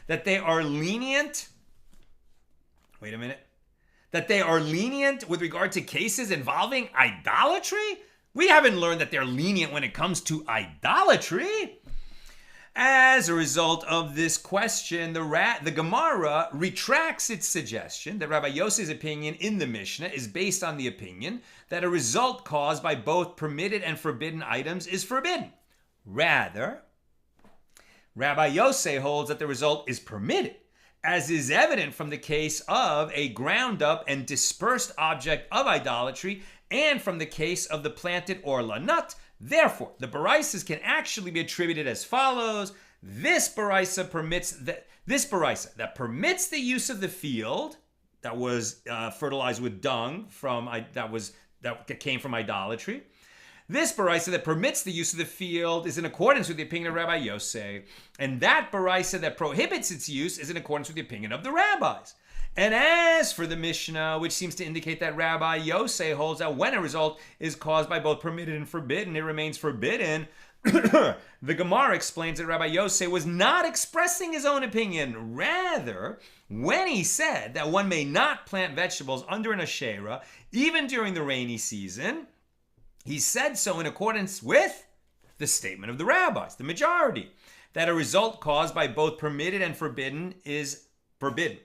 That they are lenient? Wait a minute. That they are lenient with regard to cases involving idolatry? We haven't learned that they're lenient when it comes to idolatry. As a result of this question, the Gemara retracts its suggestion that Rabbi Yossi's opinion in the Mishna is based on the opinion that a result caused by both permitted and forbidden items is forbidden. Rather, Rabbi Yossi holds that the result is permitted, as is evident from the case of a ground up and dispersed object of idolatry and from the case of the planted orlah nut. Therefore, the baraisas can actually be attributed as follows. This baraisa that permits the use of the field that was fertilized with dung that came from idolatry. This baraisa that permits the use of the field is in accordance with the opinion of Rabbi Yossi, and that baraisa that prohibits its use is in accordance with the opinion of the rabbis. And as for the Mishnah, which seems to indicate that Rabbi Yossi holds that when a result is caused by both permitted and forbidden, it remains forbidden, the Gemara explains that Rabbi Yossi was not expressing his own opinion. Rather, when he said that one may not plant vegetables under an asheira, even during the rainy season, he said so in accordance with the statement of the rabbis, the majority, that a result caused by both permitted and forbidden is forbidden.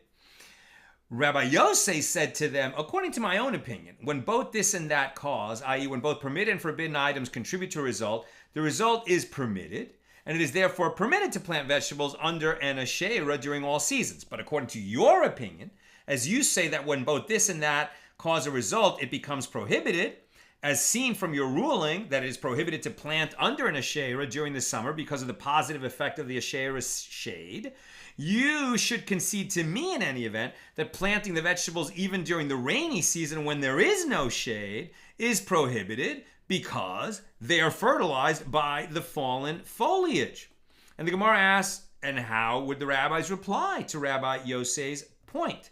Rabbi Yossi said to them, according to my own opinion, when both this and that cause, i.e. when both permitted and forbidden items contribute to a result, the result is permitted, and it is therefore permitted to plant vegetables under an asheira during all seasons. But according to your opinion, as you say that when both this and that cause a result, it becomes prohibited, as seen from your ruling that it is prohibited to plant under an asheira during the summer because of the positive effect of the asheira's shade, you should concede to me in any event that planting the vegetables even during the rainy season when there is no shade is prohibited because they are fertilized by the fallen foliage. And the Gemara asks, and how would the rabbis reply to Rabbi Yosei's point?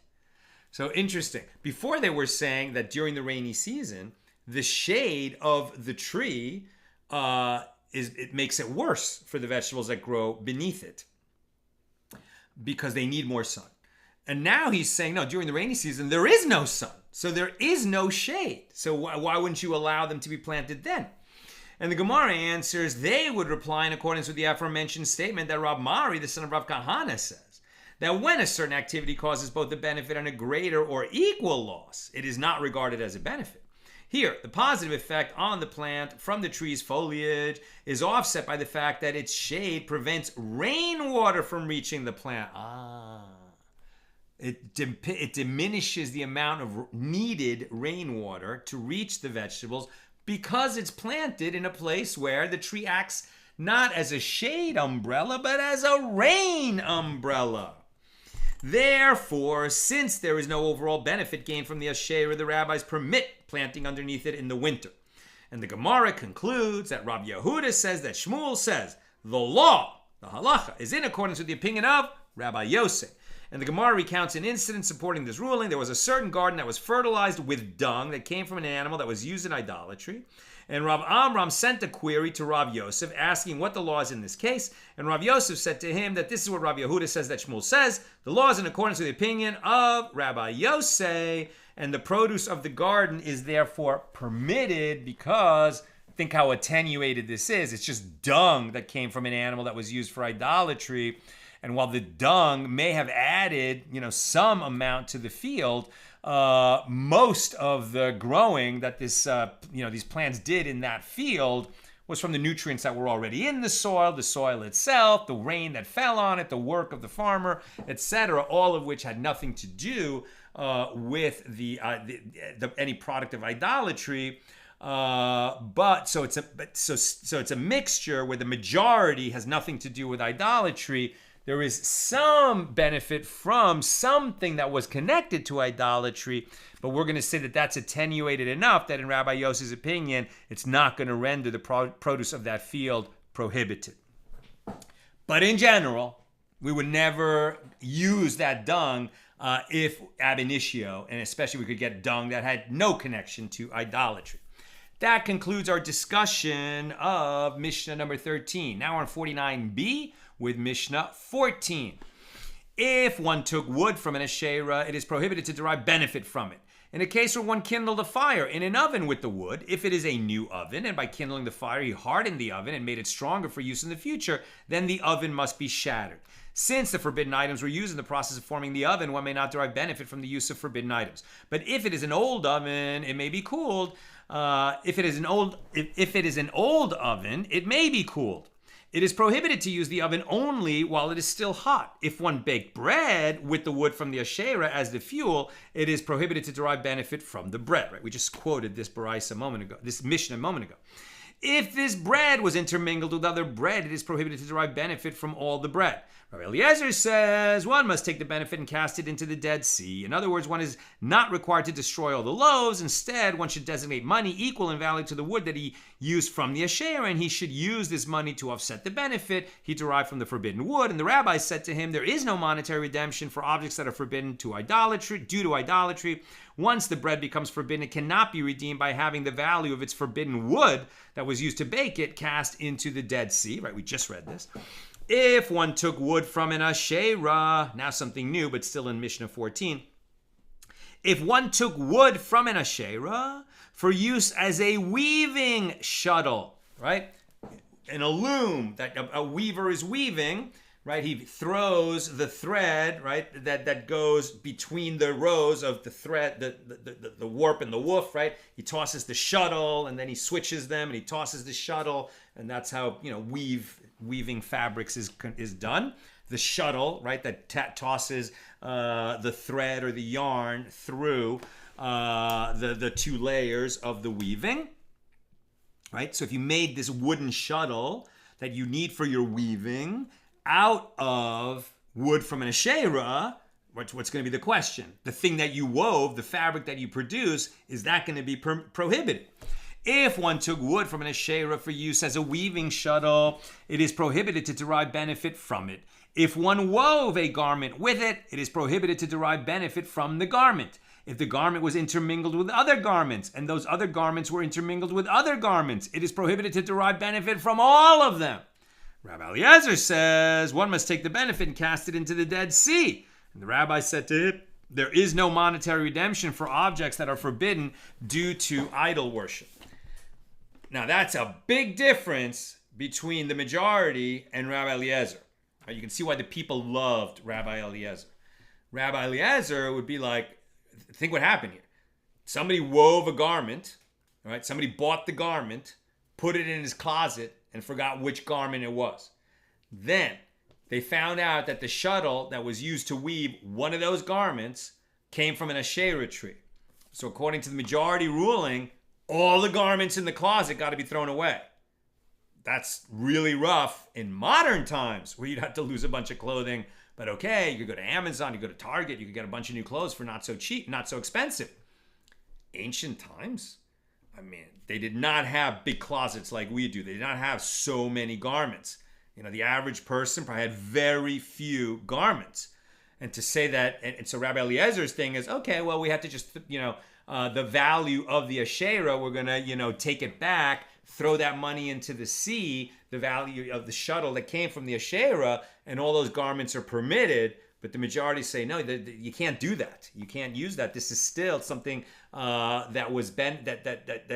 So interesting. Before they were saying that during the rainy season, the shade of the tree it makes it worse for the vegetables that grow beneath it because they need more sun. And now he's saying, no, during the rainy season, there is no sun. So there is no shade. So why wouldn't you allow them to be planted then? And the Gemara answers, they would reply in accordance with the aforementioned statement that Rav Mari, the son of Rav Kahana, says that when a certain activity causes both a benefit and a greater or equal loss, it is not regarded as a benefit. Here, the positive effect on the plant from the tree's foliage is offset by the fact that its shade prevents rainwater from reaching the plant. It diminishes the amount of needed rainwater to reach the vegetables because it's planted in a place where the tree acts not as a shade umbrella, but as a rain umbrella. Therefore, since there is no overall benefit gained from the asheira, the rabbis permit planting underneath it in the winter. And the Gemara concludes that Rabbi Yehuda says that Shmuel says the law, the halacha, is in accordance with the opinion of Rabbi Yosei. And the Gemara recounts an incident supporting this ruling. There was a certain garden that was fertilized with dung that came from an animal that was used in idolatry. And Rav Amram sent a query to Rav Yosef asking what the law is in this case. And Rav Yosef said to him that this is what Rav Yehuda says that Shmuel says. The law is in accordance with the opinion of Rabbi Yosef, and the produce of the garden is therefore permitted because think how attenuated this is. It's just dung that came from an animal that was used for idolatry. And while the dung may have added, some amount to the field, most of the growing that these plants did in that field was from the nutrients that were already in the soil itself, the rain that fell on it, the work of the farmer, etc., all of which had nothing to do with any product of idolatry. So it's a mixture where the majority has nothing to do with idolatry. There is some benefit from something that was connected to idolatry, but we're going to say that that's attenuated enough that in Rabbi Yosef's opinion, it's not going to render the produce of that field prohibited. But in general, we would never use that dung if ab initio, and especially we could get dung that had no connection to idolatry. That concludes our discussion of Mishnah number 13. Now we're on 49b with Mishnah 14. If one took wood from an asheira, it is prohibited to derive benefit from it. In a case where one kindled a fire in an oven with the wood, if it is a new oven, and by kindling the fire he hardened the oven and made it stronger for use in the future, then the oven must be shattered. Since the forbidden items were used in the process of forming the oven, one may not derive benefit from the use of forbidden items. But if it is an old oven, it may be cooled. If it is an old oven, it may be cooled. It is prohibited to use the oven only while it is still hot. If one baked bread with the wood from the asheira as the fuel, it is prohibited to derive benefit from the bread. Right? We just quoted this this Mishnah a moment ago. If this bread was intermingled with other bread, it is prohibited to derive benefit from all the bread. Rabbi Eliezer says one must take the benefit and cast it into the Dead Sea. In other words, one is not required to destroy all the loaves. Instead, one should designate money equal in value to the wood that he used from the asheira, and he should use this money to offset the benefit he derived from the forbidden wood. And the rabbi said to him, there is no monetary redemption for objects that are forbidden to idolatry, due to idolatry. Once the bread becomes forbidden, it cannot be redeemed by having the value of its forbidden wood that was used to bake it cast into the Dead Sea. Right? We just read this. If one took wood from an asheira, now something new, but still in Mishnah 14. If one took wood from an asheira for use as a weaving shuttle, right? In a loom that a weaver is weaving, right? He throws the thread, right? That goes between the rows of the thread, the warp and the woof, right? He tosses the shuttle and then he switches them and he tosses the shuttle, and that's how weaving fabrics is done. The shuttle, right, that tosses the thread or the yarn through the two layers of the weaving. right? So if you made this wooden shuttle that you need for your weaving out of wood from an asheira, what's going to be the question? The thing that you wove, the fabric that you produce, is that going to be prohibited? If one took wood from an asheira for use as a weaving shuttle, it is prohibited to derive benefit from it. If one wove a garment with it, it is prohibited to derive benefit from the garment. If the garment was intermingled with other garments, and those other garments were intermingled with other garments, it is prohibited to derive benefit from all of them. Rabbi Eliezer says one must take the benefit and cast it into the Dead Sea. And the rabbi said to him, there is no monetary redemption for objects that are forbidden due to idol worship. Now that's a big difference between the majority and Rabbi Eliezer. You can see why the people loved Rabbi Eliezer. Rabbi Eliezer would be like, think what happened here. Somebody wove a garment, right? Somebody bought the garment, put it in his closet, and forgot which garment it was. Then they found out that the shuttle that was used to weave one of those garments came from an asheira tree. So according to the majority ruling, all the garments in the closet got to be thrown away. That's really rough in modern times where you'd have to lose a bunch of clothing. But okay, you could go to Amazon, you go to Target, you could get a bunch of new clothes for not so cheap, not so expensive. Ancient times, I mean, they did not have big closets like we do. They did not have so many garments. You know, the average person probably had very few garments. And to say that, and so Rabbi Eliezer's thing is, okay, well, we have to just, the value of the asheira, we're going to, take it back, throw that money into the sea, the value of the shuttle that came from the asheira, and all those garments are permitted. But the majority say, no, you can't do that. You can't use that. This is still something that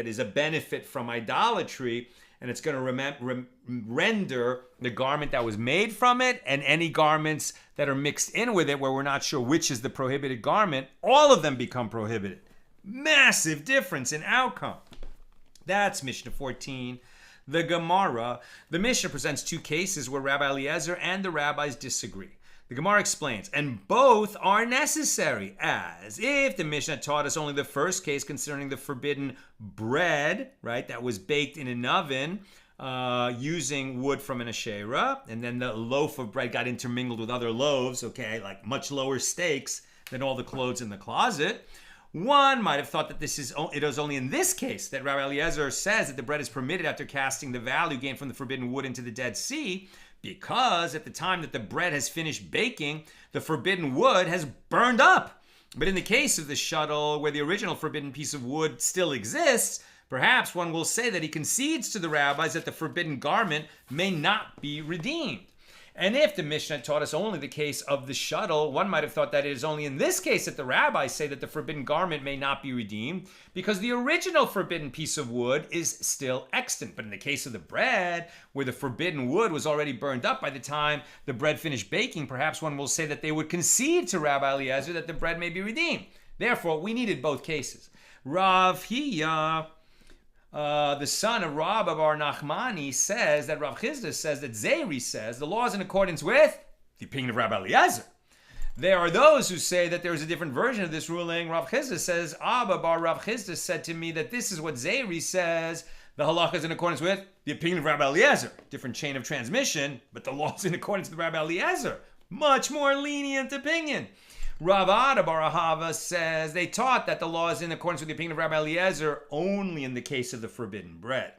is a benefit from idolatry, and it's going to render the garment that was made from it and any garments that are mixed in with it where we're not sure which is the prohibited garment, all of them become prohibited. Massive difference in outcome. That's Mishnah 14. The Gemara. The Mishnah presents two cases where Rabbi Eliezer and the rabbis disagree. The Gemara explains, and both are necessary, as if the Mishnah taught us only the first case concerning the forbidden bread, right, that was baked in an oven using wood from an asheira, and then the loaf of bread got intermingled with other loaves, okay, like much lower stakes than all the clothes in the closet. One might have thought that it was only in this case that Rabbi Eliezer says that the bread is permitted after casting the value gained from the forbidden wood into the Dead Sea, because at the time that the bread has finished baking, the forbidden wood has burned up. But in the case of the shuttle, where the original forbidden piece of wood still exists, perhaps one will say that he concedes to the rabbis that the forbidden garment may not be redeemed. And if the Mishnah taught us only the case of the shuttle, one might have thought that it is only in this case that the rabbis say that the forbidden garment may not be redeemed, because the original forbidden piece of wood is still extant. But in the case of the bread, where the forbidden wood was already burned up by the time the bread finished baking, perhaps one will say that they would concede to Rabbi Eliezer that the bread may be redeemed. Therefore, we needed both cases. Rav Hiya, the son of Rabba Bar Nachmani, says that Rav Chisda says that Zeri says the law is in accordance with the opinion of Rabbi Eliezer. There are those who say that there is a different version of this ruling. Rav Chisda says, Abba Bar Rav Chisda said to me that this is what Zeri says. The halacha is in accordance with the opinion of Rabbi Eliezer. Different chain of transmission, but the law is in accordance with Rabbi Eliezer. Much more lenient opinion. Rav Ada Bar Ahava says they taught that the law is in accordance with the opinion of Rabbi Eliezer only in the case of the forbidden bread.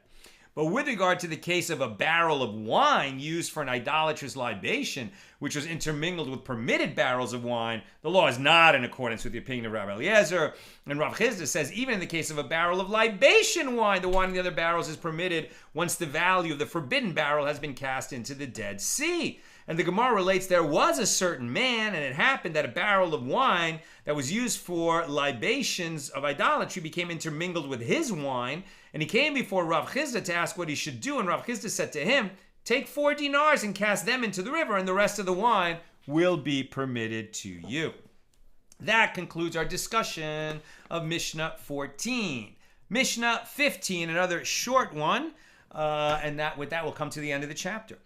But with regard to the case of a barrel of wine used for an idolatrous libation, which was intermingled with permitted barrels of wine, the law is not in accordance with the opinion of Rabbi Eliezer. And Rav Chisda says even in the case of a barrel of libation wine, the wine in the other barrels is permitted once the value of the forbidden barrel has been cast into the Dead Sea. And the Gemara relates there was a certain man, and it happened that a barrel of wine that was used for libations of idolatry became intermingled with his wine. And he came before Rav Chisda to ask what he should do. And Rav Chisda said to him, take 4 dinars and cast them into the river, and the rest of the wine will be permitted to you. That concludes our discussion of Mishnah 14. Mishnah 15, another short one, and with that we'll come to the end of the chapter.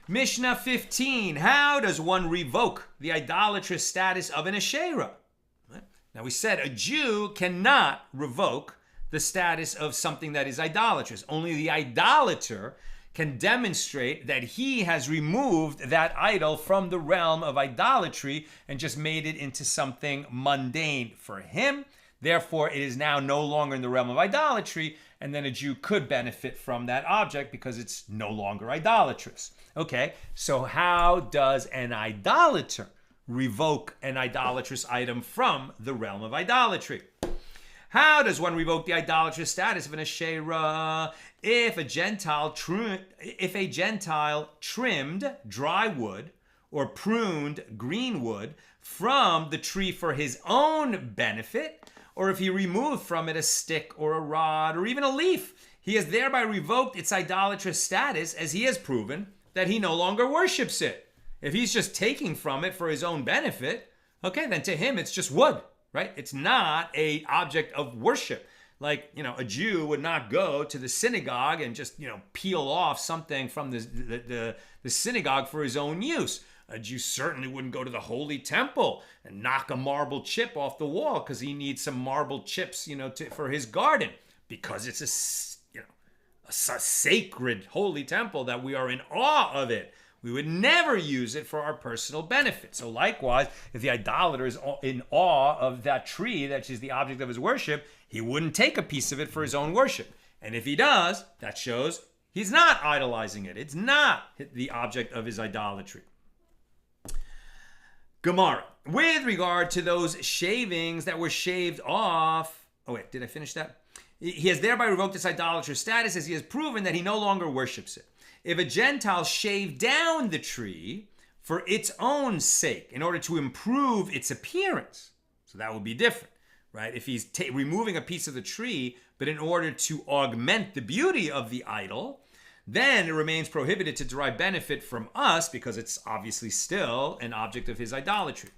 Mishnah 15, how does one revoke the idolatrous status of an asheira? Now we said a Jew cannot revoke the status of something that is idolatrous. Only the idolater can demonstrate that he has removed that idol from the realm of idolatry and just made it into something mundane for him. Therefore, it is now no longer in the realm of idolatry, and then a Jew could benefit from that object because it's no longer idolatrous. Okay, so how does an idolater revoke an idolatrous item from the realm of idolatry? How does one revoke the idolatrous status of an asheira? If a Gentile trimmed dry wood or pruned green wood from the tree for his own benefit, or if he removed from it a stick or a rod or even a leaf, he has thereby revoked its idolatrous status, as he has proven that he no longer worships it. If he's just taking from it for his own benefit, okay, then to him it's just wood, right? It's not an object of worship. Like, a Jew would not go to the synagogue and just, peel off something from the synagogue for his own use. A Jew certainly wouldn't go to the holy temple and knock a marble chip off the wall because he needs some marble chips, for his garden, because it's a sacred holy temple that we are in awe of it. We would never use it for our personal benefit. So likewise, if the idolater is in awe of that tree that is the object of his worship, he wouldn't take a piece of it for his own worship. And if he does, that shows he's not idolizing it. It's not the object of his idolatry. Gemara, with regard to those shavings that were shaved off, did I finish that? He has thereby revoked its idolatrous status, as he has proven that he no longer worships it. If a Gentile shaved down the tree for its own sake in order to improve its appearance, so that would be different, right? If he's removing a piece of the tree, but in order to augment the beauty of the idol, then it remains prohibited to derive benefit from us because it's obviously still an object of his idolatry.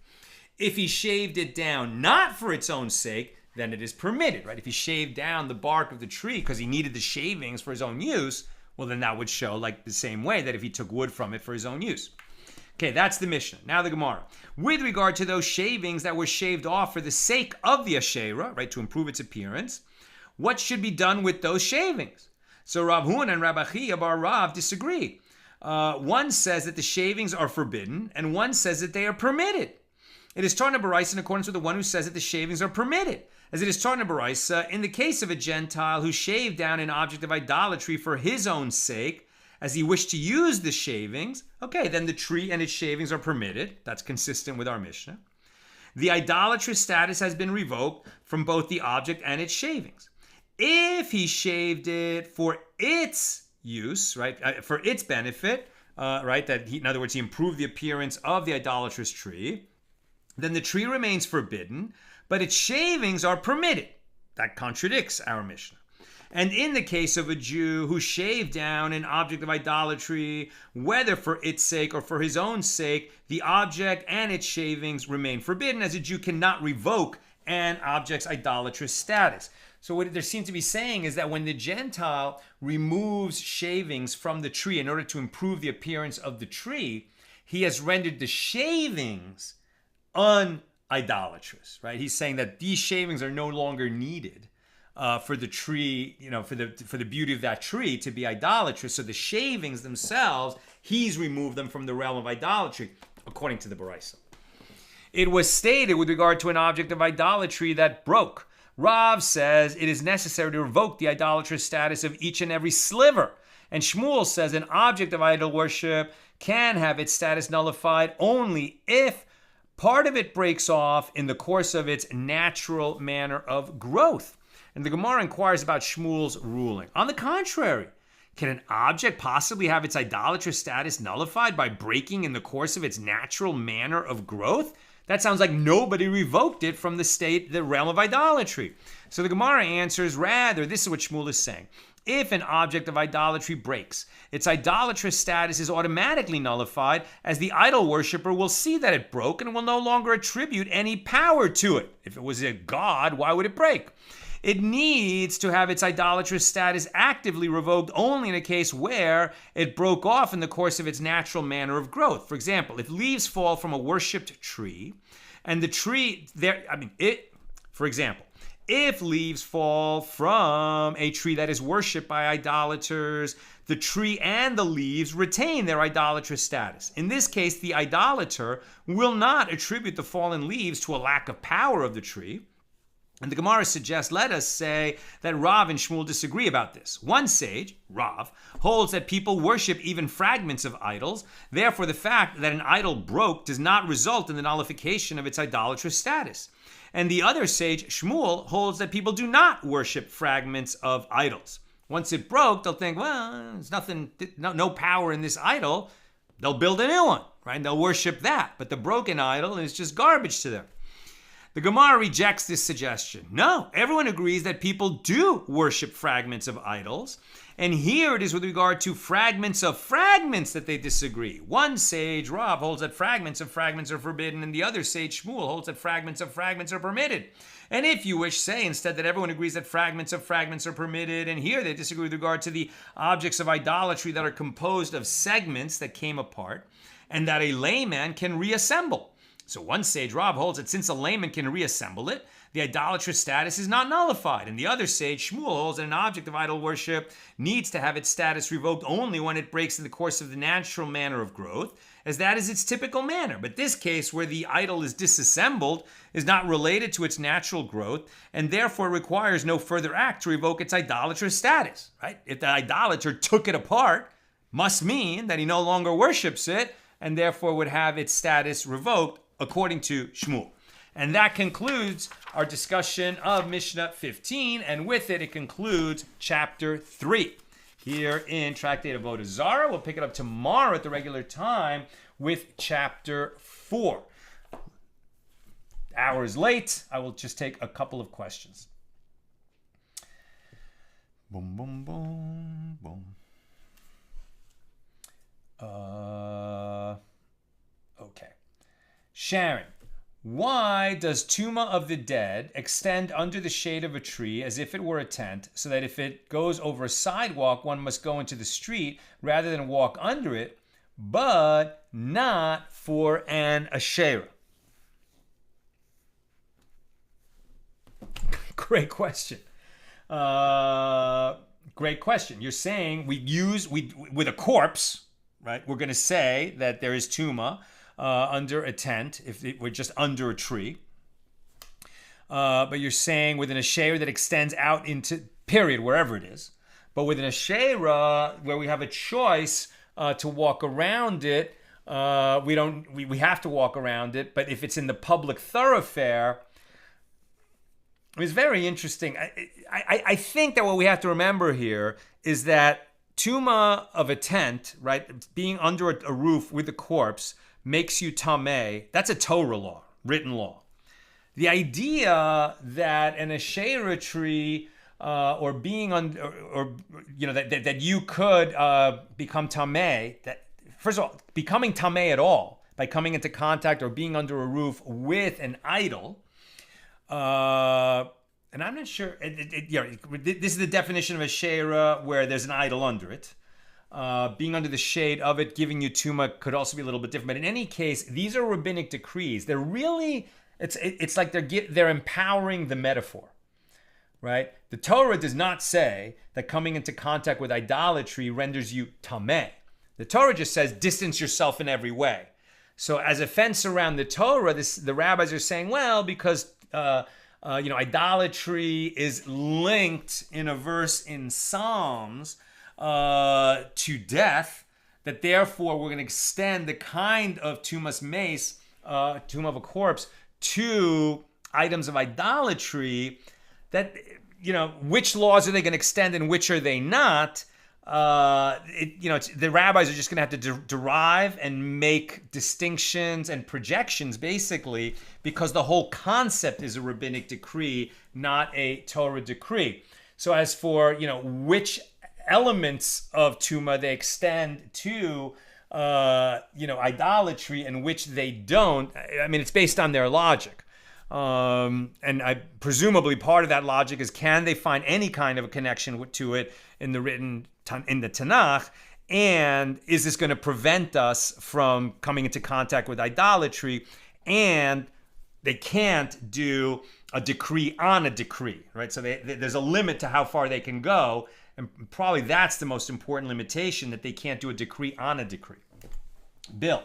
If he shaved it down not for its own sake, then it is permitted, right? If he shaved down the bark of the tree because he needed the shavings for his own use, well, then that would show like the same way that if he took wood from it for his own use. Okay, that's the Mishna. Now the Gemara. With regard to those shavings that were shaved off for the sake of the asheira, right, to improve its appearance, what should be done with those shavings? So Rav Huna and Rabbi Chia bar Rav disagree. One says that the shavings are forbidden, and one says that they are permitted. It is Tarna Baraisa in accordance with the one who says that the shavings are permitted. As it is Tarna Baraisa, in the case of a Gentile who shaved down an object of idolatry for his own sake, as he wished to use the shavings, okay, then the tree and its shavings are permitted. That's consistent with our Mishnah. The idolatrous status has been revoked from both the object and its shavings. If he shaved it for its use, right, for its benefit, right, in other words, he improved the appearance of the idolatrous tree, then the tree remains forbidden, but its shavings are permitted. That contradicts our Mishnah. And in the case of a Jew who shaved down an object of idolatry, whether for its sake or for his own sake, the object and its shavings remain forbidden, as a Jew cannot revoke an object's idolatrous status. So what there seems to be saying is that when the Gentile removes shavings from the tree in order to improve the appearance of the tree, he has rendered the shavings unidolatrous, right? He's saying that these shavings are no longer needed for the tree, for the beauty of that tree to be idolatrous. So the shavings themselves, he's removed them from the realm of idolatry, according to the Baraisa. It was stated with regard to an object of idolatry that broke. Rav says it is necessary to revoke the idolatrous status of each and every sliver. And Shmuel says an object of idol worship can have its status nullified only if part of it breaks off in the course of its natural manner of growth. And the Gemara inquires about Shmuel's ruling. On the contrary, can an object possibly have its idolatrous status nullified by breaking in the course of its natural manner of growth? That sounds like nobody revoked it from the realm of idolatry. So the Gemara answers, rather, this is what Shmuel is saying. If an object of idolatry breaks, its idolatrous status is automatically nullified, as the idol worshiper will see that it broke and will no longer attribute any power to it. If it was a god, why would it break? It needs to have its idolatrous status actively revoked only in a case where it broke off in the course of its natural manner of growth. For example, if leaves fall from a worshipped tree, and the tree, for example, if leaves fall from a tree that is worshipped by idolaters, the tree and the leaves retain their idolatrous status. In this case, the idolater will not attribute the fallen leaves to a lack of power of the tree. And the Gemara suggests, let us say that Rav and Shmuel disagree about this. One sage, Rav, holds that people worship even fragments of idols. Therefore, the fact that an idol broke does not result in the nullification of its idolatrous status. And the other sage, Shmuel, holds that people do not worship fragments of idols. Once it broke, they'll think, well, there's nothing, no power in this idol. They'll build a new one, right? They'll worship that. But the broken idol is just garbage to them. The Gemara rejects this suggestion. No, everyone agrees that people do worship fragments of idols. And here it is with regard to fragments of fragments that they disagree. One sage, Rav, holds that fragments of fragments are forbidden, and the other sage, Shmuel, holds that fragments of fragments are permitted. And if you wish, say instead that everyone agrees that fragments of fragments are permitted, and here they disagree with regard to the objects of idolatry that are composed of segments that came apart, and that a layman can reassemble. So one sage, Rav, holds that since a layman can reassemble it, the idolatrous status is not nullified. And the other sage, Shmuel, holds that an object of idol worship needs to have its status revoked only when it breaks in the course of the natural manner of growth, as that is its typical manner. But this case, where the idol is disassembled, is not related to its natural growth, and therefore requires no further act to revoke its idolatrous status. Right? If the idolater took it apart, must mean that he no longer worships it, and therefore would have its status revoked, according to Shmuel. And that concludes our discussion of Mishnah 15, and with it, it concludes chapter 3 here in Tractate Avoda Zara. We'll pick it up tomorrow at the regular time with chapter 4. Hours late, I will just take a couple of questions. Boom, boom, boom, boom. Okay. Sharon, why does Tuma of the dead extend under the shade of a tree as if it were a tent, so that if it goes over a sidewalk, one must go into the street rather than walk under it, but not for an asheira? Great question. Great question. You're saying with a corpse, right? We're going to say that there is Tuma under a tent, if we're just under a tree. But you're saying with an asheira that extends out into, period, wherever it is. But with an asheira, where we have a choice to walk around it, we have to walk around it. But if it's in the public thoroughfare, it's very interesting. I think that what we have to remember here is that Tuma of a tent, right, being under a roof with a corpse, makes you tameh. That's a Torah law, written law. The idea that an asheira tree or being under, or you know, that you could become tameh. That first of all, becoming tameh at all by coming into contact or being under a roof with an idol. And I'm not sure. This is the definition of asheira, where there's an idol under it. Being under the shade of it, giving you tuma, could also be a little bit different. But in any case, these are rabbinic decrees. They're really, it's like they're empowering the metaphor, right? The Torah does not say that coming into contact with idolatry renders you tameh. The Torah just says distance yourself in every way. So as a fence around the Torah, the rabbis are saying, well, because idolatry is linked in a verse in Psalms to death, that therefore we're going to extend the kind of tumas mace, tomb of a corpse, to items of idolatry. That, which laws are they going to extend and which are they not? The rabbis are just going to have to derive and make distinctions and projections, basically, because the whole concept is a rabbinic decree, not a Torah decree. So as for, which elements of Tuma they extend to, idolatry and which they don't, I mean, it's based on their logic. And presumably part of that logic is, can they find any kind of a connection to it in the Tanakh? And is this going to prevent us from coming into contact with idolatry? And they can't do a decree on a decree, right? So there's a limit to how far they can go, and probably that's the most important limitation, that they can't do a decree on a decree. Bill,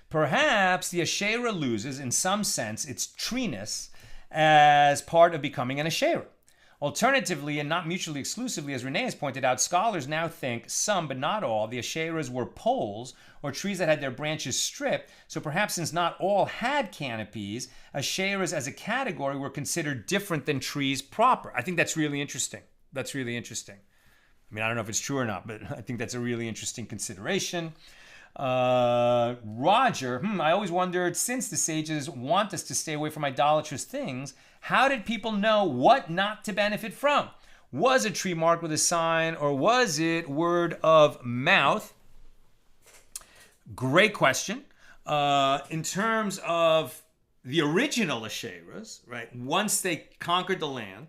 perhaps the asheira loses, in some sense, its treeness as part of becoming an asheira. Alternatively, and not mutually exclusively, as Renee has pointed out, scholars now think some, but not all, the asheiras were poles or trees that had their branches stripped. So perhaps since not all had canopies, asheiras as a category were considered different than trees proper. I think that's really interesting. That's really interesting. I mean, I don't know if it's true or not, but I think that's a really interesting consideration. Roger, I always wondered, since the sages want us to stay away from idolatrous things, how did people know what not to benefit from? Was a tree marked with a sign, or was it word of mouth? Great question. In terms of the original asheiras, right? Once they conquered the land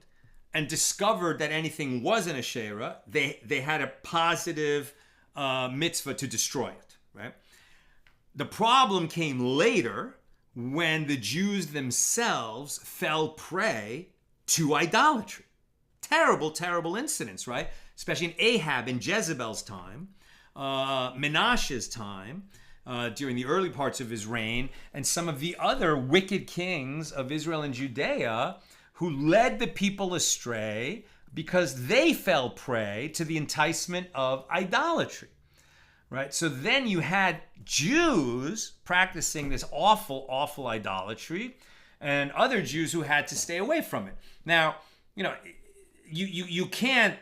and discovered that anything was an asheira, they had a positive mitzvah to destroy it, right? The problem came later when the Jews themselves fell prey to idolatry. Terrible, terrible incidents, right? Especially in Ahab and Jezebel's time, Menashe's time, during the early parts of his reign, and some of the other wicked kings of Israel and Judea who led the people astray because they fell prey to the enticement of idolatry. Right? So then you had Jews practicing this awful, awful idolatry, and other Jews who had to stay away from it. Now, you can't,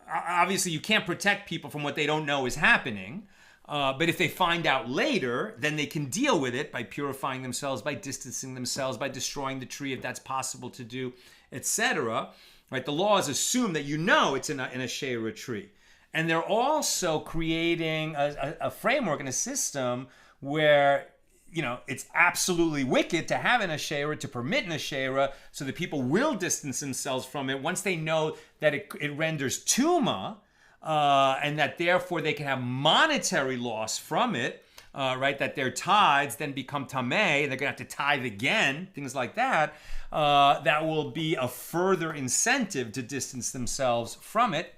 obviously you can't protect people from what they don't know is happening, but if they find out later, then they can deal with it by purifying themselves, by distancing themselves, by destroying the tree if that's possible to do, etc. Right? The laws assume that it's an asheira tree. And they're also creating a framework and a system where, it's absolutely wicked to have an asheira, to permit an asheira, so that people will distance themselves from it once they know that it renders tuma, and that therefore they can have monetary loss from it, right? That their tithes then become tameh, and they're going to have to tithe again, things like that. That will be a further incentive to distance themselves from it.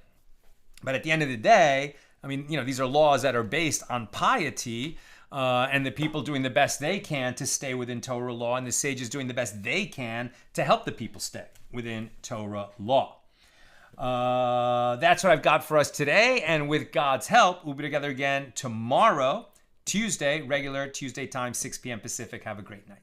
But at the end of the day, I mean, these are laws that are based on piety, and the people doing the best they can to stay within Torah law, and the sages doing the best they can to help the people stay within Torah law. That's what I've got for us today, and with God's help, we'll be together again tomorrow, Tuesday, regular Tuesday time, 6 p.m. Pacific. Have a great night.